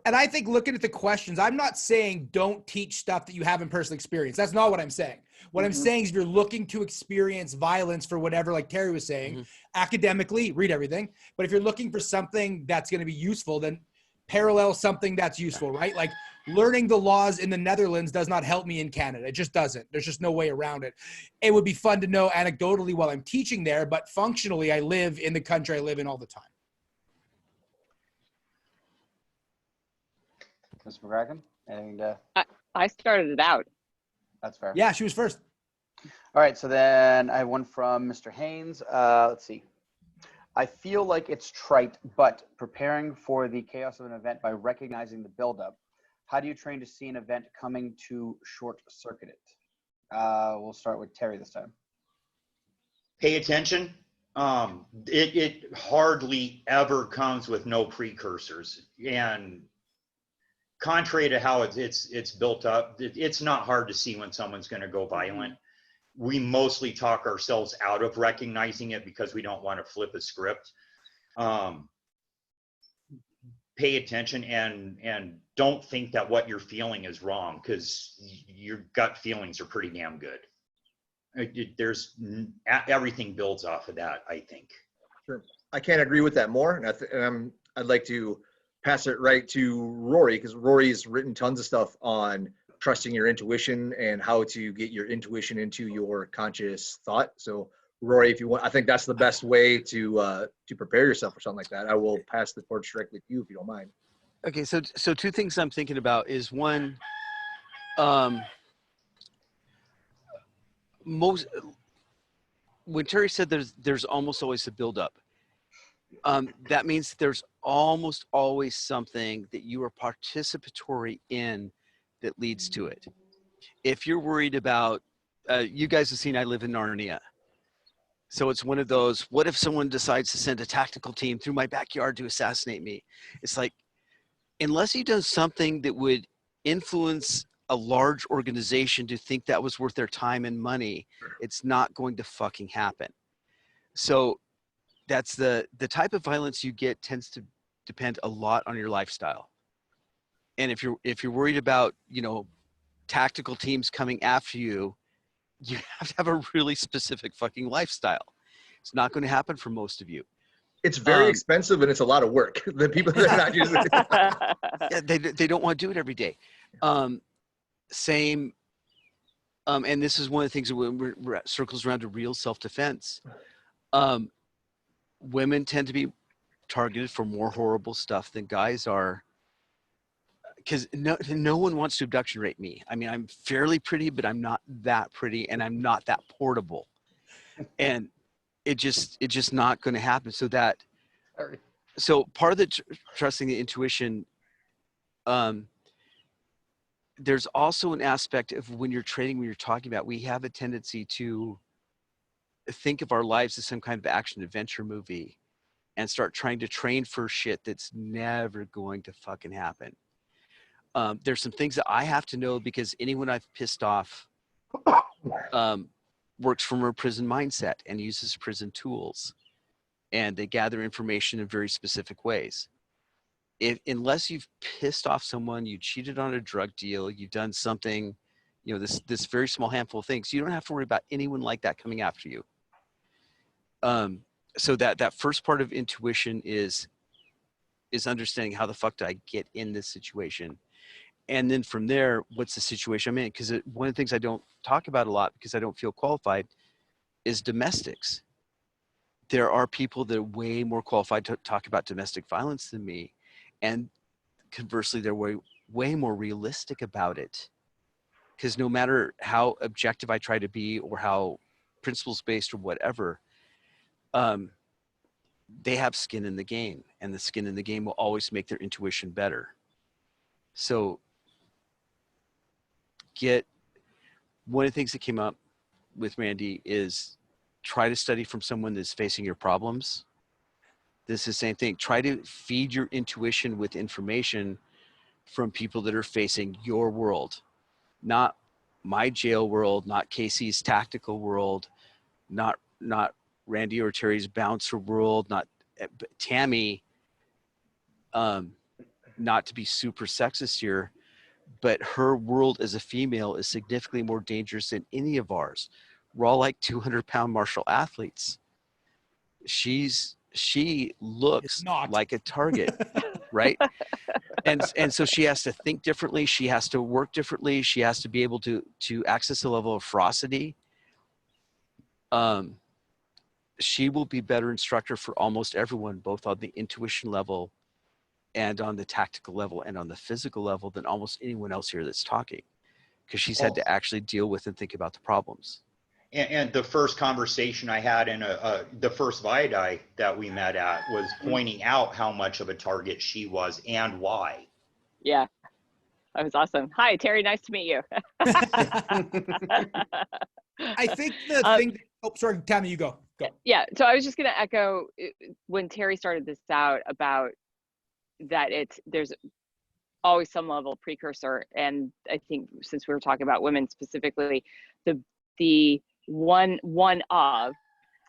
And I think looking at the questions, I'm not saying don't teach stuff that you haven't personally experienced. That's not what I'm saying. What I'm saying is if you're looking to experience violence for whatever, like Terry was saying, academically, read everything. But if you're looking for something that's going to be useful, then parallel something that's useful, right? Like learning the laws in the Netherlands does not help me in Canada. It just doesn't. There's just no way around it. It would be fun to know anecdotally while I'm teaching there, but functionally, I live in the country I live in all the time. Mr. McCracken, anything to? I started it out. That's fair. Yeah, she was first. All right, so then I have one from Mr. Haynes. Let's see. I feel like it's trite, but preparing for the chaos of an event by recognizing the buildup. How do you train to see an event coming to short circuit it? We'll start with Terry this time. Pay attention. It hardly ever comes with no precursors, and contrary to how it's built up, it's not hard to see when someone's going to go violent. We mostly talk ourselves out of recognizing it because we don't want to flip a script. Pay attention and don't think that what you're feeling is wrong, because your gut feelings are pretty damn good. Everything builds off of that, I think. Sure. I can't agree with that more. And I'd like to pass it right to Rory, because Rory's written tons of stuff on trusting your intuition and how to get your intuition into your conscious thought. So Rory, if you want, I think that's the best way to prepare yourself for something like that. I will pass the torch directly to you if you don't mind. Okay, so two things I'm thinking about is one, when Terry said there's almost always a buildup, that means there's almost always something that you are participatory in that leads to it. If you're worried about, you guys have seen I live in Narnia. So it's one of those, what if someone decides to send a tactical team through my backyard to assassinate me? It's like, unless he does something that would influence a large organization to think that was worth their time and money, it's not going to fucking happen. So that's the type of violence you get tends to depend a lot on your lifestyle. And if you're worried about, tactical teams coming after you, you have to have a really specific fucking lifestyle. It's not going to happen for most of you. It's very expensive and it's a lot of work. The people that are not using it. Yeah, they don't want to do it every day. Same. And this is one of the things that we're circles around to real self-defense. Women tend to be targeted for more horrible stuff than guys are. Because no one wants to abduction rape me. I mean, I'm fairly pretty, but I'm not that pretty, and I'm not that portable, and it's just not going to happen. So part of the trusting the intuition, there's also an aspect of when you're training, when you're talking about, we have a tendency to think of our lives as some kind of action adventure movie, and start trying to train for shit that's never going to fucking happen. There's some things that I have to know because anyone I've pissed off works from a prison mindset and uses prison tools, and they gather information in very specific ways. Unless you've pissed off someone, you cheated on a drug deal, you've done something, this very small handful of things, you don't have to worry about anyone like that coming after you. So that first part of intuition is understanding how the fuck did I get in this situation. And then from there, what's the situation I'm in? Because one of the things I don't talk about a lot because I don't feel qualified is domestics. There are people that are way more qualified to talk about domestic violence than me. And conversely, they're way more realistic about it. Because no matter how objective I try to be or how principles-based or whatever, they have skin in the game. And the skin in the game will always make their intuition better. So one of the things that came up with Randy is try to study from someone that's facing your problems. This is the same thing. Try to feed your intuition with information from people that are facing your world, not my jail world, not Casey's tactical world, not Randy or Terry's bouncer world, not Tammy. not to be super sexist here, but her world as a female is significantly more dangerous than any of ours. We're all like 200-pound martial athletes. She looks not. like a target, right? And so she has to think differently. She has to work differently. She has to be able to access a level of ferocity. She will be better instructor for almost everyone, both on the intuition level and on the tactical level and on the physical level than almost anyone else here that's talking, because she's had to actually deal with and think about the problems. And the first conversation I had in the first Viadai that we met at was pointing out how much of a target she was and why. Yeah, that was awesome. Hi, Terry. Nice to meet you. I think the thing that, oh, sorry, Tammy, you go. Yeah, so I was just going to echo when Terry started this out about that there's always some level of precursor. And I think since we were talking about women specifically, the one of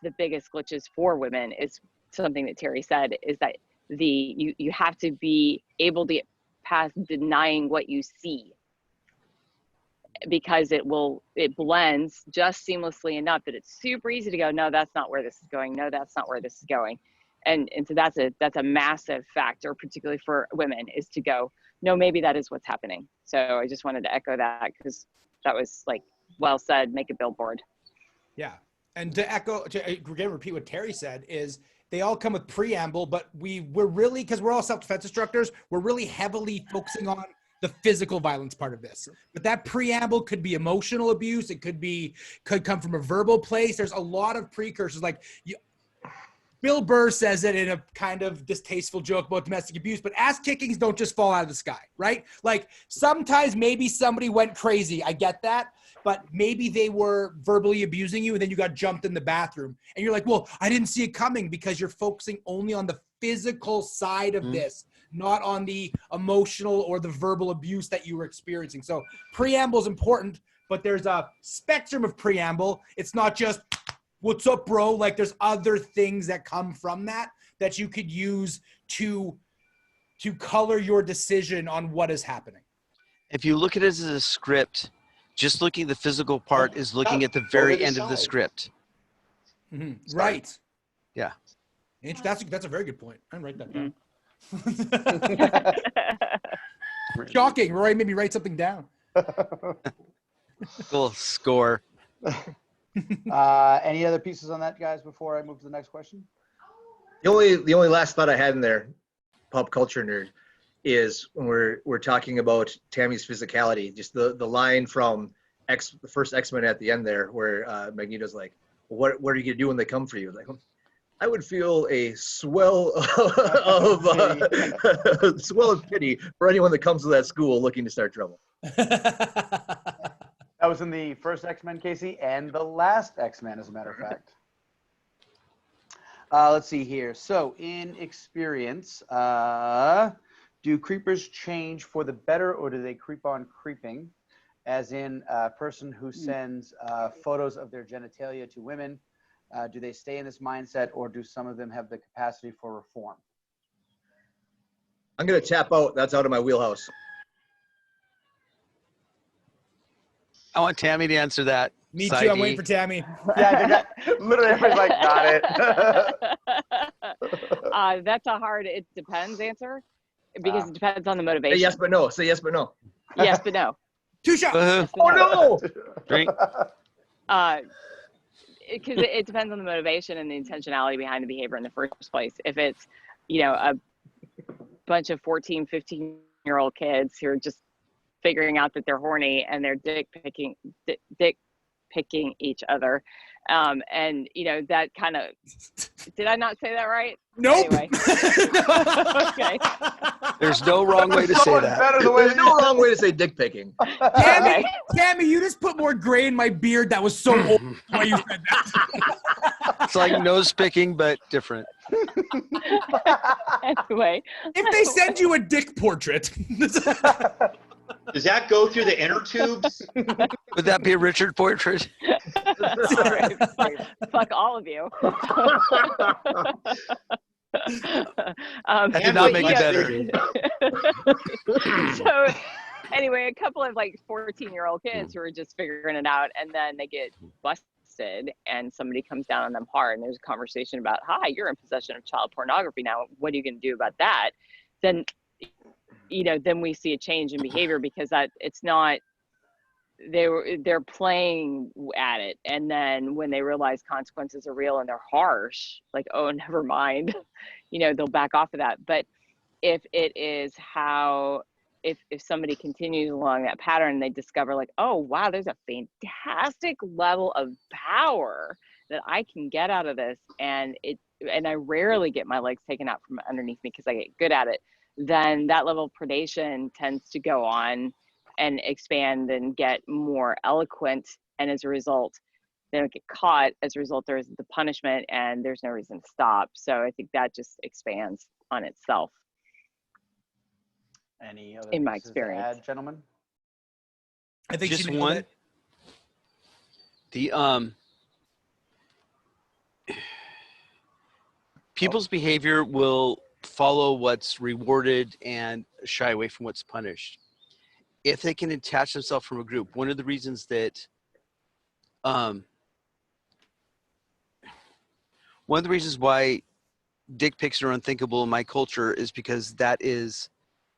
the biggest glitches for women is something that Terry said, is that you have to be able to get past denying what you see, because it blends just seamlessly enough that it's super easy to go, no, that's not where this is going. No, that's not where this is going. And so that's a massive factor, particularly for women, is to go, no, maybe that is what's happening. So I just wanted to echo that, because that was like, well said, make a billboard. Yeah. And to again, repeat what Terry said, is they all come with preamble, but we're really, because we're all self-defense instructors, we're really heavily focusing on the physical violence part of this. But that preamble could be emotional abuse. It could come from a verbal place. There's a lot of precursors. Like Bill Burr says it in a kind of distasteful joke about domestic abuse, but ass kickings don't just fall out of the sky, right? Like sometimes maybe somebody went crazy. I get that. But maybe they were verbally abusing you and then you got jumped in the bathroom. And you're like, well, I didn't see it coming, because you're focusing only on the physical side of this, not on the emotional or the verbal abuse that you were experiencing. So preamble is important, but there's a spectrum of preamble. It's not just, what's up, bro? Like there's other things that come from that you could use to color your decision on what is happening. If you look at it as a script, just looking at the physical part is looking at the very end of the script. Mm-hmm. Right. Yeah. That's a very good point. I write that down. Shocking. Roy made me write something down. Cool score. Any other pieces on that, guys, before I move to the next question? The only last thought I had in there, pop culture nerd, is when we're talking about Tammy's physicality, just the line from the first X-Men at the end there, where Magneto's like, well, what are you gonna do when they come for you? Like, I would feel a swell of pity for anyone that comes to that school looking to start trouble. That was in the first X-Men, Casey, and the last X-Men, as a matter of fact. Let's see here. So in experience, do creepers change for the better, or do they creep on creeping? As in a person who sends photos of their genitalia to women, do they stay in this mindset, or do some of them have the capacity for reform? I'm going to tap out. That's out of my wheelhouse. I want Tammy to answer that. Me too. I'm waiting for Tammy. Yeah, literally everybody's like, got it. That's a hard, it depends answer, because it depends on the motivation. Say yes, but no. Say yes, but no. Yes, but no. Two shots. Yes, but Oh, no. Drink. Because it depends on the motivation and the intentionality behind the behavior in the first place. If it's, a bunch of 14, 15-year-old kids who are just figuring out that they're horny and they're dick picking each other, and that kind of, did I not say that right? Nope. Anyway. Okay. There's no wrong way to say that. There's no wrong way to say dick picking. Tammy, you just put more gray in my beard. That was so old why you said that. It's like nose picking, but different. Anyway. If they send you a dick portrait. Does that go through the inner tubes? Would that be a Richard portrait? Fuck all of you. That did not make it better. So anyway, a couple of like 14-year-old kids who are just figuring it out, and then they get busted and somebody comes down on them hard, and there's a conversation about, hi, you're in possession of child pornography now, what are you going to do about that? Then then we see a change in behavior, because that it's not, they're playing at it, and then when they realize consequences are real and they're harsh, like, oh, never mind, they'll back off of that. But if it is if somebody continues along that pattern and they discover, like, oh wow, there's a fantastic level of power that I can get out of this, and I rarely get my legs taken out from underneath me because I get good at it, then that level of predation tends to go on and expand and get more eloquent, and as a result they don't get caught. As a result, there's the punishment and there's no reason to stop. So I think that just expands on itself. Any other In my pieces to experience. add, gentlemen? I think Just she nailed one. it. The people's behavior will follow what's rewarded and shy away from what's punished. If they can detach themselves from a group, one of the reasons that one of the reasons why dick pics are unthinkable in my culture is because that is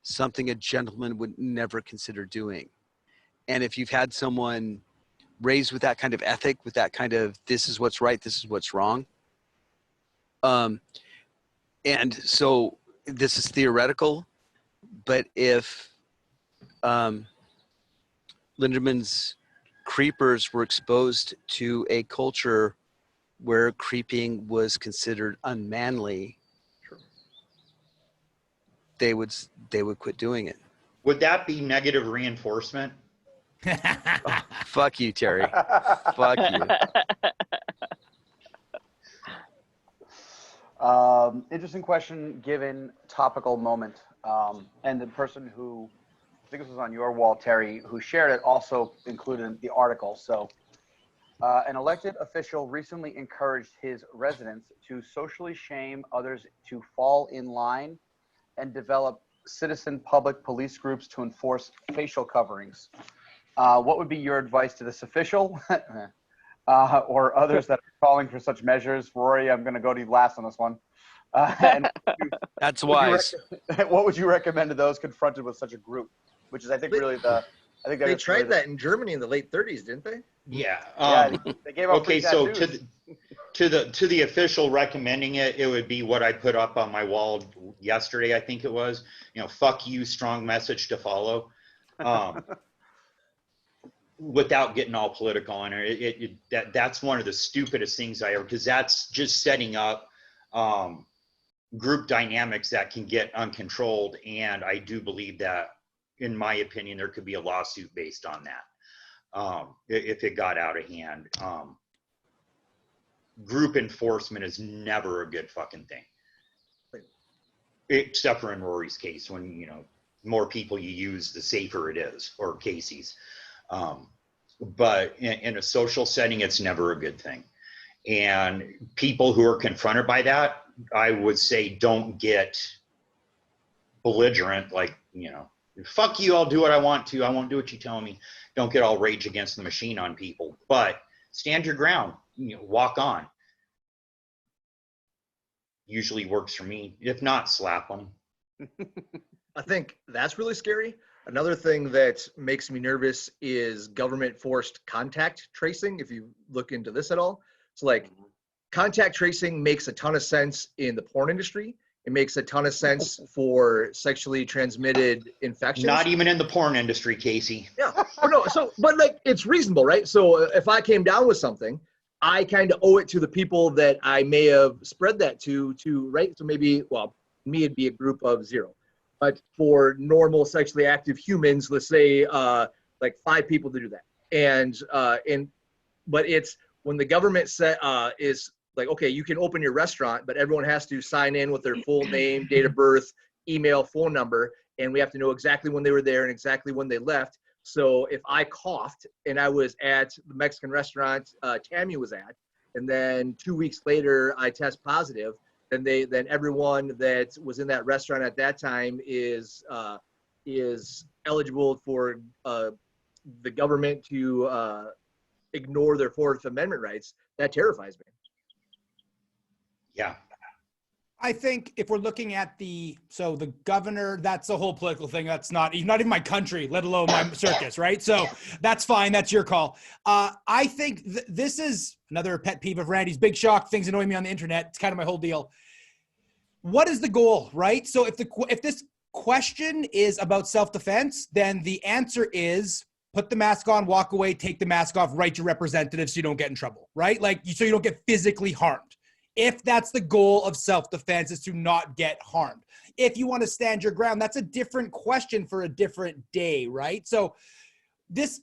something a gentleman would never consider doing. And if you've had someone raised with that kind of ethic, with that kind of, this is what's right, this is what's wrong. And so this is theoretical, but if Linderman's creepers were exposed to a culture where creeping was considered unmanly, they would quit doing it. Would that be negative reinforcement? Fuck you, Terry. Fuck you. Interesting question given topical moment. And the person who, I think this was on your wall, Terry, who shared it also included the article. So an elected official recently encouraged his residents to socially shame others to fall in line and develop citizen public police groups to enforce facial coverings. What would be your advice to this official or others that are calling for such measures? Rory, I'm going to go to you last on this one. And That's wise. what would you recommend to those confronted with such a group? Which is, I think, really the. I think They tried that in Germany in the late 30s, didn't they? Yeah. Yeah, they gave out Okay, free so tattoos. to the official recommending it, it would be what I put up on my wall yesterday, I think it was. Fuck you, strong message to follow. Without getting all political on it, that's one of the stupidest things I ever, because that's just setting up group dynamics that can get uncontrolled, and I do believe that, in my opinion, there could be a lawsuit based on that if it got out of hand. Group enforcement is never a good fucking thing, except for in Rory's case, when more people you use, the safer it is, or Casey's. But in a social setting, it's never a good thing. And people who are confronted by that, I would say, don't get belligerent, like, fuck you, I'll do what I want to, I won't do what you tell me. Don't get all rage against the machine on people, but stand your ground, walk on. Usually works for me. If not, slap them. I think that's really scary. Another thing that makes me nervous is government forced contact tracing, if you look into this at all. So like contact tracing makes a ton of sense in the porn industry. It makes a ton of sense for sexually transmitted infections. Not even in the porn industry, Casey. Yeah. Oh, no. So, but like, it's reasonable, right? So if I came down with something, I kind of owe it to the people that I may have spread that to, right? So maybe, well, me, it'd be a group of 0. But for normal sexually active humans, let's say like 5 people to do that. But it's when the government is like, okay, you can open your restaurant, but everyone has to sign in with their full name, date of birth, email, phone number, and we have to know exactly when they were there and exactly when they left. So if I coughed and I was at the Mexican restaurant Tammy was at, and then 2 weeks later I test positive, then everyone that was in that restaurant at that time is eligible for the government to ignore their Fourth Amendment rights. That terrifies me. Yeah. I think if we're looking at the governor, that's a whole political thing. That's not even my country, let alone my circus, right? So that's fine. That's your call. I think this is another pet peeve of Randy's. Big shock. Things annoy me on the internet. It's kind of my whole deal. What is the goal, right? So if this question is about self-defense, then the answer is put the mask on, walk away, take the mask off, write your representative so you don't get in trouble, right? So you don't get physically harmed. If that's the goal of self-defense, is to not get harmed. If you want to stand your ground, that's a different question for a different day, right? So this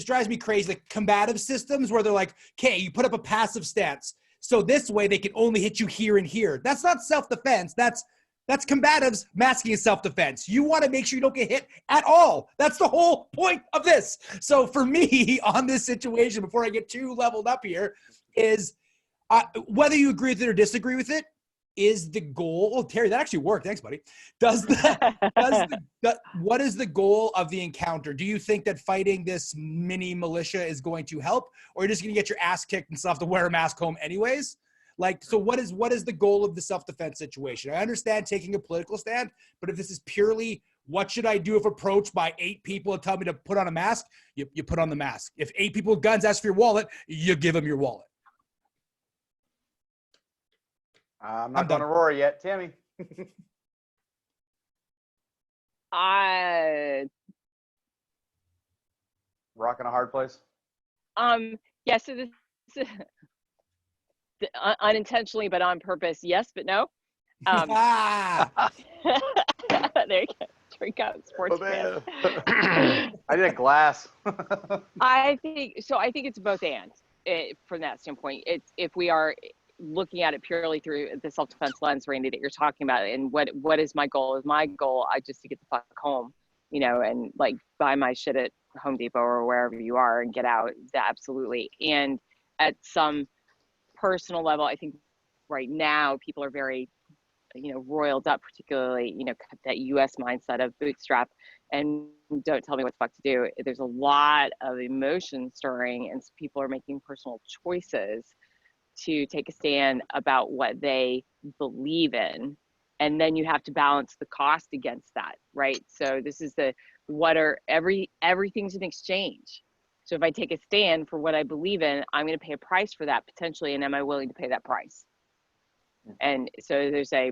drives me crazy, like combative systems where they're like, okay, you put up a passive stance. So this way they can only hit you here and here. That's not self-defense. That's combatives masking as self-defense. You want to make sure you don't get hit at all. That's the whole point of this. So for me on this situation, before I get too leveled up here, is whether you agree with it or disagree with it, is the goal. Oh, Terry, that actually worked. Thanks, buddy. What is the goal of the encounter? Do you think that fighting this mini militia is going to help, or you're just going to get your ass kicked and still have to wear a mask home anyways? So what is the goal of the self-defense situation? I understand taking a political stand, but if this is purely what should I do if approached by 8 people and tell me to put on a mask, you put on the mask. If 8 people with guns ask for your wallet, you give them your wallet. I'm not going to Rory yet. Tammy. Rock in a hard place? Yeah, so this unintentionally, but on purpose, yes, but no. There you go. Drink out, sports fan. I did a glass. I think it's both and. From that standpoint, it's if we are looking at it purely through the self-defense lens, Randy, that you're talking about, and what is my goal? Is my goal just to get the fuck home, and like buy my shit at Home Depot or wherever you are and get out? Absolutely. And at some personal level, I think right now people are very, roiled up, particularly, that U.S. mindset of bootstrap and don't tell me what the fuck to do. There's a lot of emotion stirring, and people are making personal choices to take a stand about what they believe in. And then you have to balance the cost against that, right? So this is everything's an exchange. So if I take a stand for what I believe in, I'm going to pay a price for that potentially. And am I willing to pay that price? And so there's a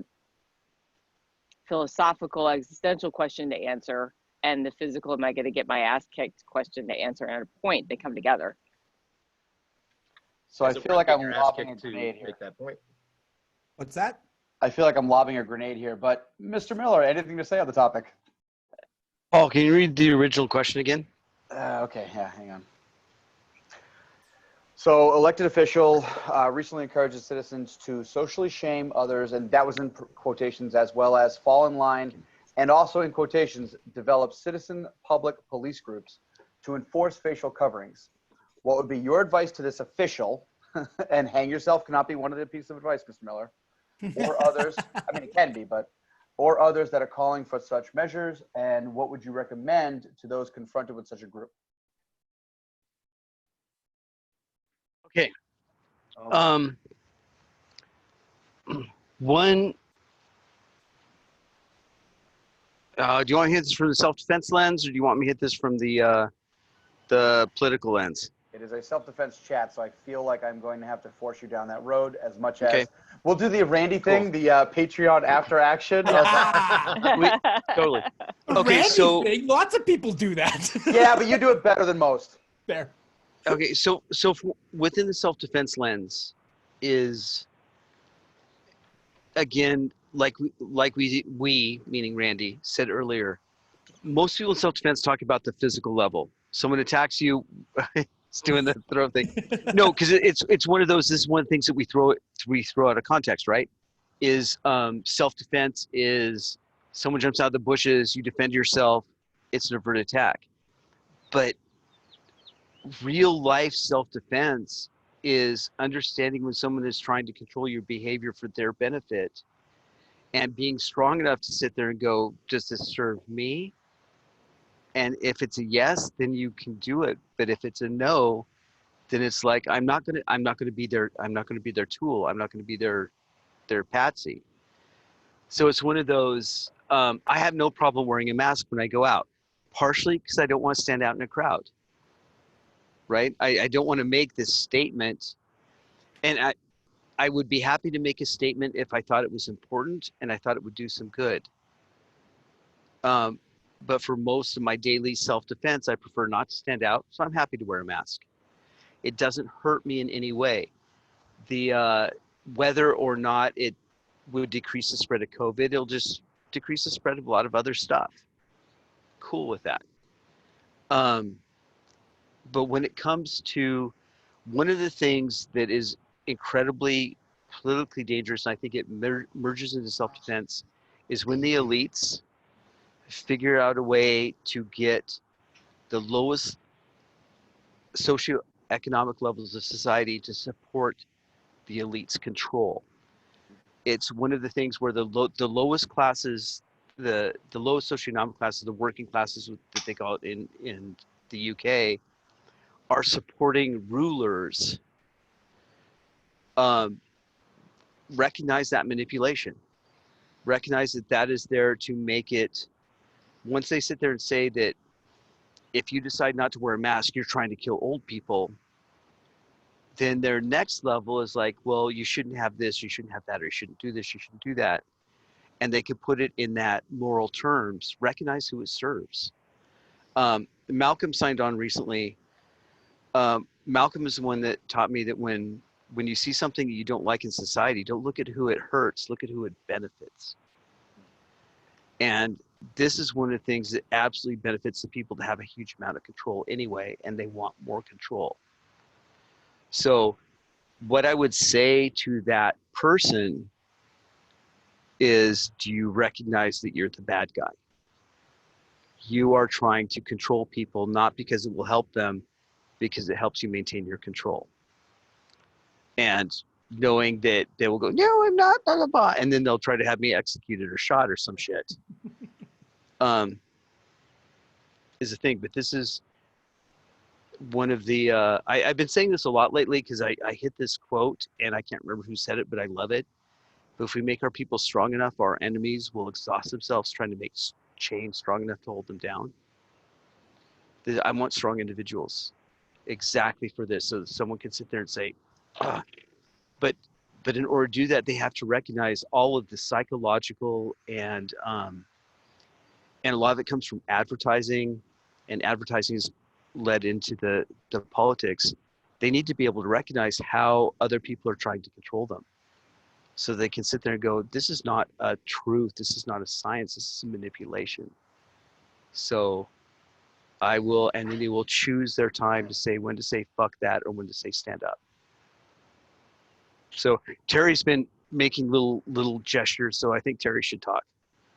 philosophical, existential question to answer, and the physical, am I going to get my ass kicked question to answer. And at a point, they come together. So I feel like I'm lobbing a grenade here. Make that point. What's that? I feel like I'm lobbing a grenade here, but Mr. Miller, anything to say on the topic? Paul, can you read the original question again? Okay, yeah, hang on. So elected official recently encourages citizens to socially shame others, and that was in quotations, as well as fall in line, and also in quotations, develop citizen public police groups to enforce facial coverings. What would be your advice to this official? And hang yourself cannot be one of the pieces of advice, Mr. Miller. Or others, I mean, it can be, or others that are calling for such measures, and what would you recommend to those confronted with such a group? Okay. One, do you want to hit this from the self-defense lens, or do you want me to hit this from the political lens? It is a self-defense chat, so I feel like I'm going to have to force you down that road as much as we'll do the Randy thing, the Patreon after action. Totally. Okay, Okay, so lots of people do that. Yeah, but you do it better than most. Fair. okay, so within the self-defense lens is, again, like we meaning Randy said earlier, most people in self-defense talk about the physical level. Someone attacks you. It's doing the throw thing. No, because it's one of those. This is one of the things that we throw out of context, right? Is self-defense is someone jumps out of the bushes, you defend yourself. It's an avert attack. But real life self-defense is understanding when someone is trying to control your behavior for their benefit and being strong enough to sit there and go, does this serve me? And if it's a yes, then you can do it. But if it's a no, then it's like, I'm not gonna be their tool. I'm not gonna be their patsy. So it's one of those, I have no problem wearing a mask when I go out, partially because I don't want to stand out in a crowd, right? I don't want to make this statement, and I would be happy to make a statement if I thought it was important and I thought it would do some good. But for most of my daily self-defense, I prefer not to stand out, so I'm happy to wear a mask. It doesn't hurt me in any way. Whether or not it would decrease the spread of COVID, it'll just decrease the spread of a lot of other stuff. Cool with that. But when it comes to one of the things that is incredibly politically dangerous, and I think it merges into self-defense, is when the elites figure out a way to get the lowest socioeconomic levels of society to support the elite's control. It's one of the things where the lowest classes, the lowest socioeconomic classes, the working classes that they call it in the UK, are supporting rulers. Recognize that manipulation. Recognize that that is there to make it, once they sit there and say that if you decide not to wear a mask, you're trying to kill old people, then their next level is like, well, you shouldn't have this, you shouldn't have that, or you shouldn't do this, you shouldn't do that. And they could put it in that moral terms, recognize who it serves. Malcolm signed on recently. Malcolm is the one that taught me that when you see something you don't like in society, don't look at who it hurts, look at who it benefits. And this is one of the things that absolutely benefits the people to have a huge amount of control anyway, and they want more control. So what I would say to that person is, do you recognize that you're the bad guy? You are trying to control people, not because it will help them, because it helps you maintain your control. And knowing that they will go, no, I'm not, blah, blah, blah, and then they'll try to have me executed or shot or some shit. Is a thing, but this is one of the, I've been saying this a lot lately because I hit this quote and I can't remember who said it, but I love it. But if we make our people strong enough, our enemies will exhaust themselves trying to make chains strong enough to hold them down. I want strong individuals exactly for this, so that someone can sit there and say, but in order to do that, they have to recognize all of the psychological and a lot of it comes from advertising, and advertising is led into the politics. They need to be able to recognize how other people are trying to control them, so they can sit there and go, this is not a truth, this is not a science, this is a manipulation. So I will, and then they will choose their time to say when to say fuck that or when to say stand up. So Terry's been making little gestures, so I think Terry should talk.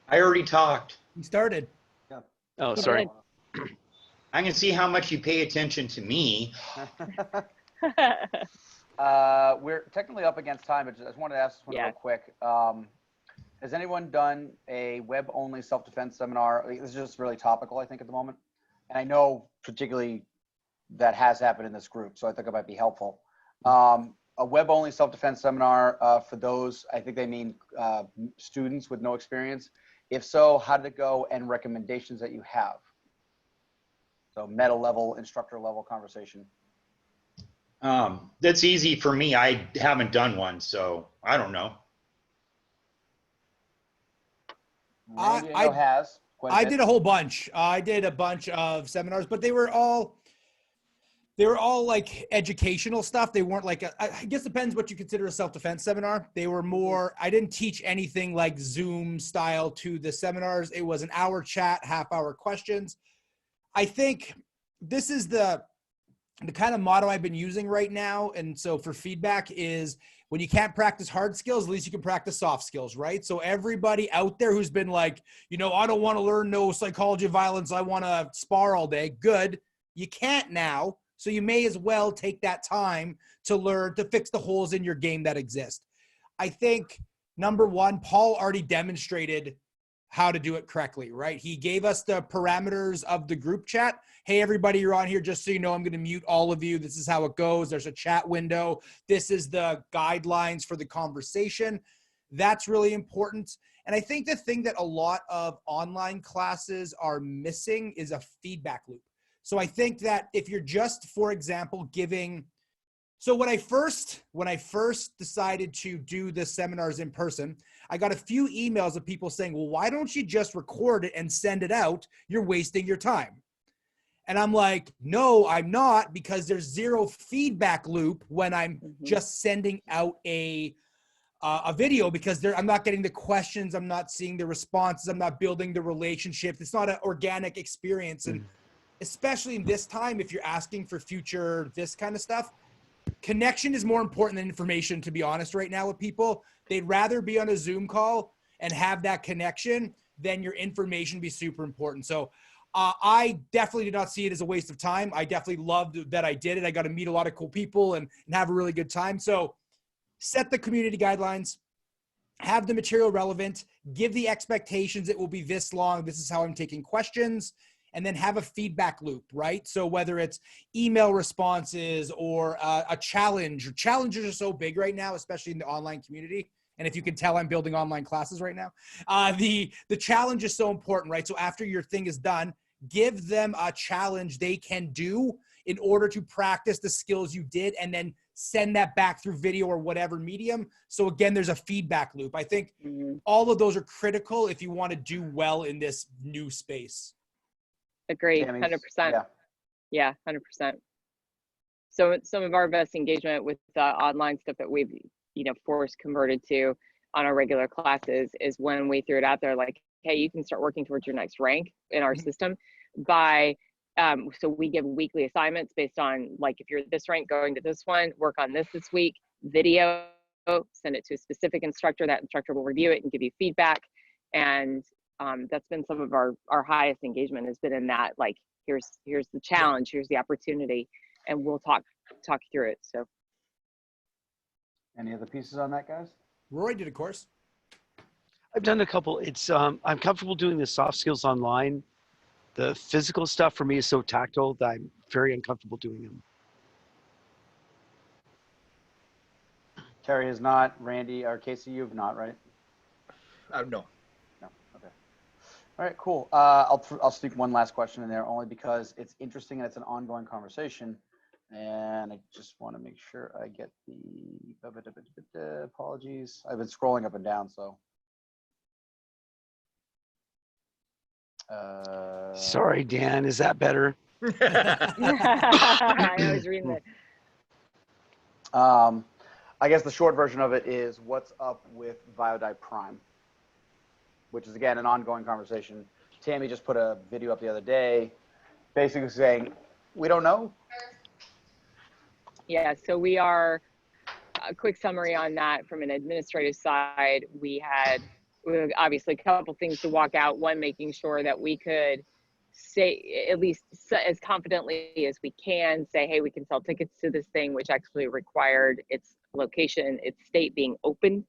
I already talked. He started. Oh, He sorry. I can see how much you pay attention to me. We're technically up against time, but I just wanted to ask this one Yeah. real quick. Has anyone done a web-only self-defense seminar? This is just really topical, I think, at the moment. And I know particularly that has happened in this group, so I think it might be helpful. A web-only self-defense seminar for those, I think they mean students with no experience. If so, how did it go, and recommendations that you have? So meta level, instructor level conversation. That's easy for me. I haven't done one, so I don't know. Randy, I know has. quite a I bit. did a whole bunch. I did a bunch of seminars, but they were all like educational stuff. They weren't like, I guess it depends what you consider a self-defense seminar. They were more, I didn't teach anything like Zoom style to the seminars. It was an hour chat, half-hour questions. I think this is the kind of motto I've been using right now. And so for feedback is, when you can't practice hard skills, at least you can practice soft skills, right? So everybody out there who's been like, I don't want to learn no psychology of violence, I want to spar all day. Good. You can't now. So you may as well take that time to learn to fix the holes in your game that exist. I think number one, Paul already demonstrated how to do it correctly, right? He gave us the parameters of the group chat. Hey, everybody, you're on here. Just so you know, I'm going to mute all of you. This is how it goes. There's a chat window. This is the guidelines for the conversation. That's really important. And I think the thing that a lot of online classes are missing is a feedback loop. So I think that if you're just, for example, giving, so when I first decided to do the seminars in person, I got a few emails of people saying, well, why don't you just record it and send it out? You're wasting your time. And I'm like, no, I'm not, because there's zero feedback loop when I'm just sending out a video, because I'm not getting the questions. I'm not seeing the responses. I'm not building the relationship. It's not an organic experience. And especially in this time, if you're asking for future, this kind of stuff, connection is more important than information, to be honest, right now with people. They'd rather be on a Zoom call and have that connection than your information be super important. So I definitely did not see it as a waste of time. I definitely loved that I did it. I got to meet a lot of cool people and have a really good time. So set the community guidelines, have the material relevant, give the expectations it will be this long. This is how I'm taking questions. And then have a feedback loop, right? So whether it's email responses or a challenge, challenges are so big right now, especially in the online community. And if you can tell, I'm building online classes right now. The challenge is so important, right? So after your thing is done, give them a challenge they can do in order to practice the skills you did, and then send that back through video or whatever medium. So again, there's a feedback loop. I think all of those are critical if you want to do well in this new space. Agreed, 100%. Yeah, 100%. So some of our best engagement with online stuff that we've, force converted to on our regular classes is when we threw it out there, like, hey, you can start working towards your next rank in our system by, so we give weekly assignments based on, like, if you're this rank going to this one, work on this week, video, send it to a specific instructor. That instructor will review it and give you feedback. And that's been some of our highest engagement has been in that, like, here's the challenge, here's the opportunity, and we'll talk through it. So any other pieces on that, guys? Roy did a course. I've done a couple. It's I'm comfortable doing the soft skills online. The physical stuff for me is so tactile that I'm very uncomfortable doing them. Terry is not. Randy or Casey, you have not, right? No. All right, cool. I'll sneak one last question in there, only because it's interesting and it's an ongoing conversation. And I just want to make sure I get the apologies. I've been scrolling up and down, so. Sorry, Dan. Is that better? I was reading it. I guess the short version of it is, what's up with Viodite Prime? Which is, again, an ongoing conversation. Tammy just put a video up the other day, basically saying, we don't know. Yeah, so we are, a quick summary on that from an administrative side. We had obviously a couple things to walk out. One, making sure that we could say, at least as confidently as we can, say, hey, we can sell tickets to this thing, which actually required its location, its state being open.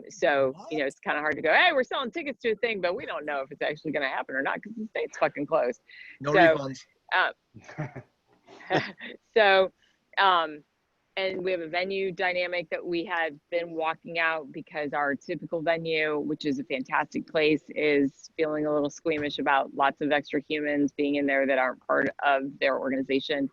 So, it's kind of hard to go, hey, we're selling tickets to a thing, but we don't know if it's actually going to happen or not because the state's fucking closed. No refunds. So, and we have a venue dynamic that we had been walking out because our typical venue, which is a fantastic place, is feeling a little squeamish about lots of extra humans being in there that aren't part of their organization.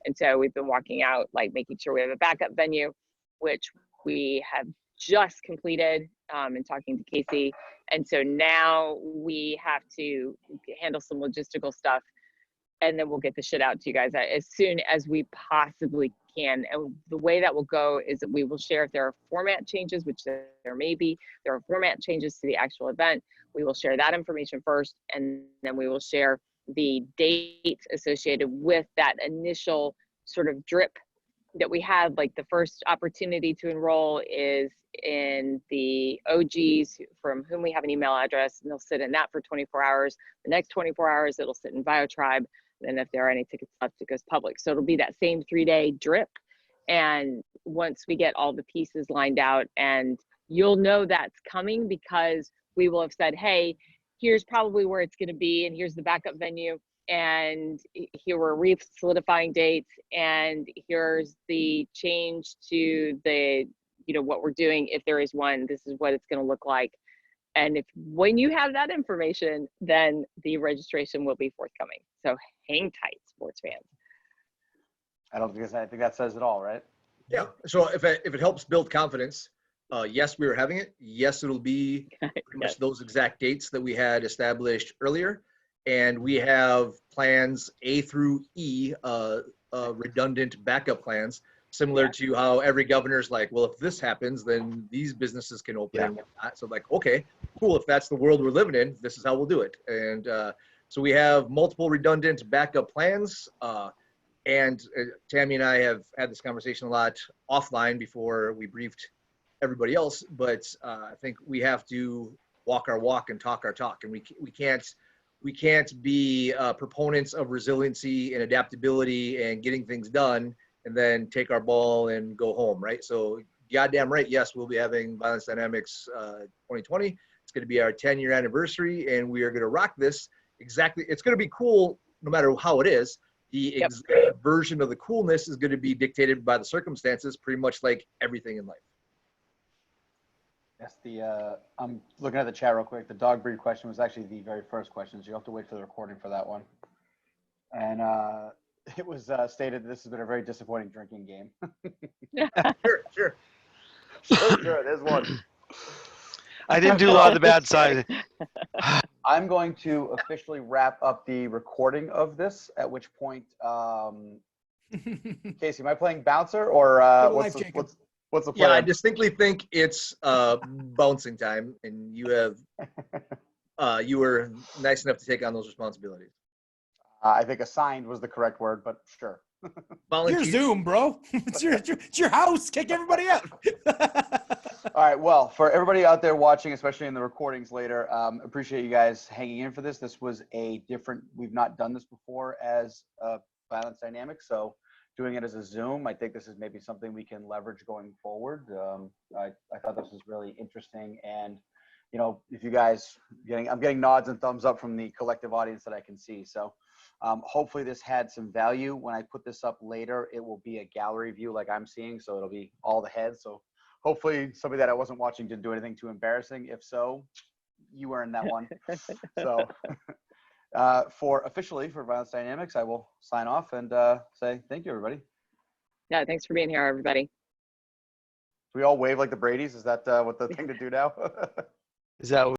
And so we've been walking out, like, making sure we have a backup venue, which we have just completed, and talking to Casey. And so now we have to handle some logistical stuff, and then we'll get the shit out to you guys as soon as we possibly can. And the way that will go is that we will share if there are format changes, which there may be. There are format changes to the actual event. We will share that information first, and then we will share the dates associated with that initial sort of drip that we had. Like, the first opportunity to enroll is in the OGs from whom we have an email address, and they'll sit in that for 24 hours. The next 24 hours, it'll sit in BioTribe. Then if there are any tickets left, it goes public. So it'll be that same 3-day drip. And once we get all the pieces lined out, and you'll know that's coming because we will have said, hey, here's probably where it's going to be, and here's the backup venue, and here we're re-solidifying dates, and here's the change to the, what we're doing. If there is one, this is what it's going to look like. And when you have that information, then the registration will be forthcoming. So hang tight, sports fans. I think that says it all, right? Yeah. So if it helps build confidence, yes, we are having it. Yes, it'll be pretty much those exact dates that we had established earlier. And we have plans A through E, redundant backup plans, similar to how every governor's like, well, if this happens, then these businesses can open and whatnot. So like, okay, cool. If that's the world we're living in, this is how we'll do it. And so we have multiple redundant backup plans. And Tammy and I have had this conversation a lot offline before we briefed everybody else. But I think we have to walk our walk and talk our talk. And we can't be proponents of resiliency and adaptability and getting things done and then take our ball and go home, right? So goddamn right, yes, we'll be having Violence Dynamics 2020. It's going to be our 10-year anniversary, and we are going to rock this exactly. It's going to be cool no matter how it is. The exact version of the coolness is going to be dictated by the circumstances, pretty much like everything in life. Yes, I'm looking at the chat real quick. The dog breed question was actually the very first question, so you'll have to wait for the recording for that one. And it was stated that this has been a very disappointing drinking game. Sure. Sure, there's one. I didn't do a lot of the bad side. I'm going to officially wrap up the recording of this, at which point, Casey, am I playing bouncer or what's the plan? Yeah, I distinctly think it's bouncing time, and you were nice enough to take on those responsibilities. I think assigned was the correct word, but sure. Your Zoom, bro. It's your house. Kick everybody out. All right. Well, for everybody out there watching, especially in the recordings later, appreciate you guys hanging in for this. This was we've not done this before as Violence Dynamics. So doing it as a Zoom, I think this is maybe something we can leverage going forward. I thought this was really interesting. And, if you guys I'm getting nods and thumbs up from the collective audience that I can see. So hopefully this had some value. When I put this up later, it will be a gallery view like I'm seeing. So it'll be all the heads. So hopefully somebody that I wasn't watching didn't do anything too embarrassing. If so, you were in that one. So for Violence Dynamics, I will sign off and say thank you, everybody. Yeah, thanks for being here, everybody. We all wave like the Brady's. Is that what the thing to do now? Is that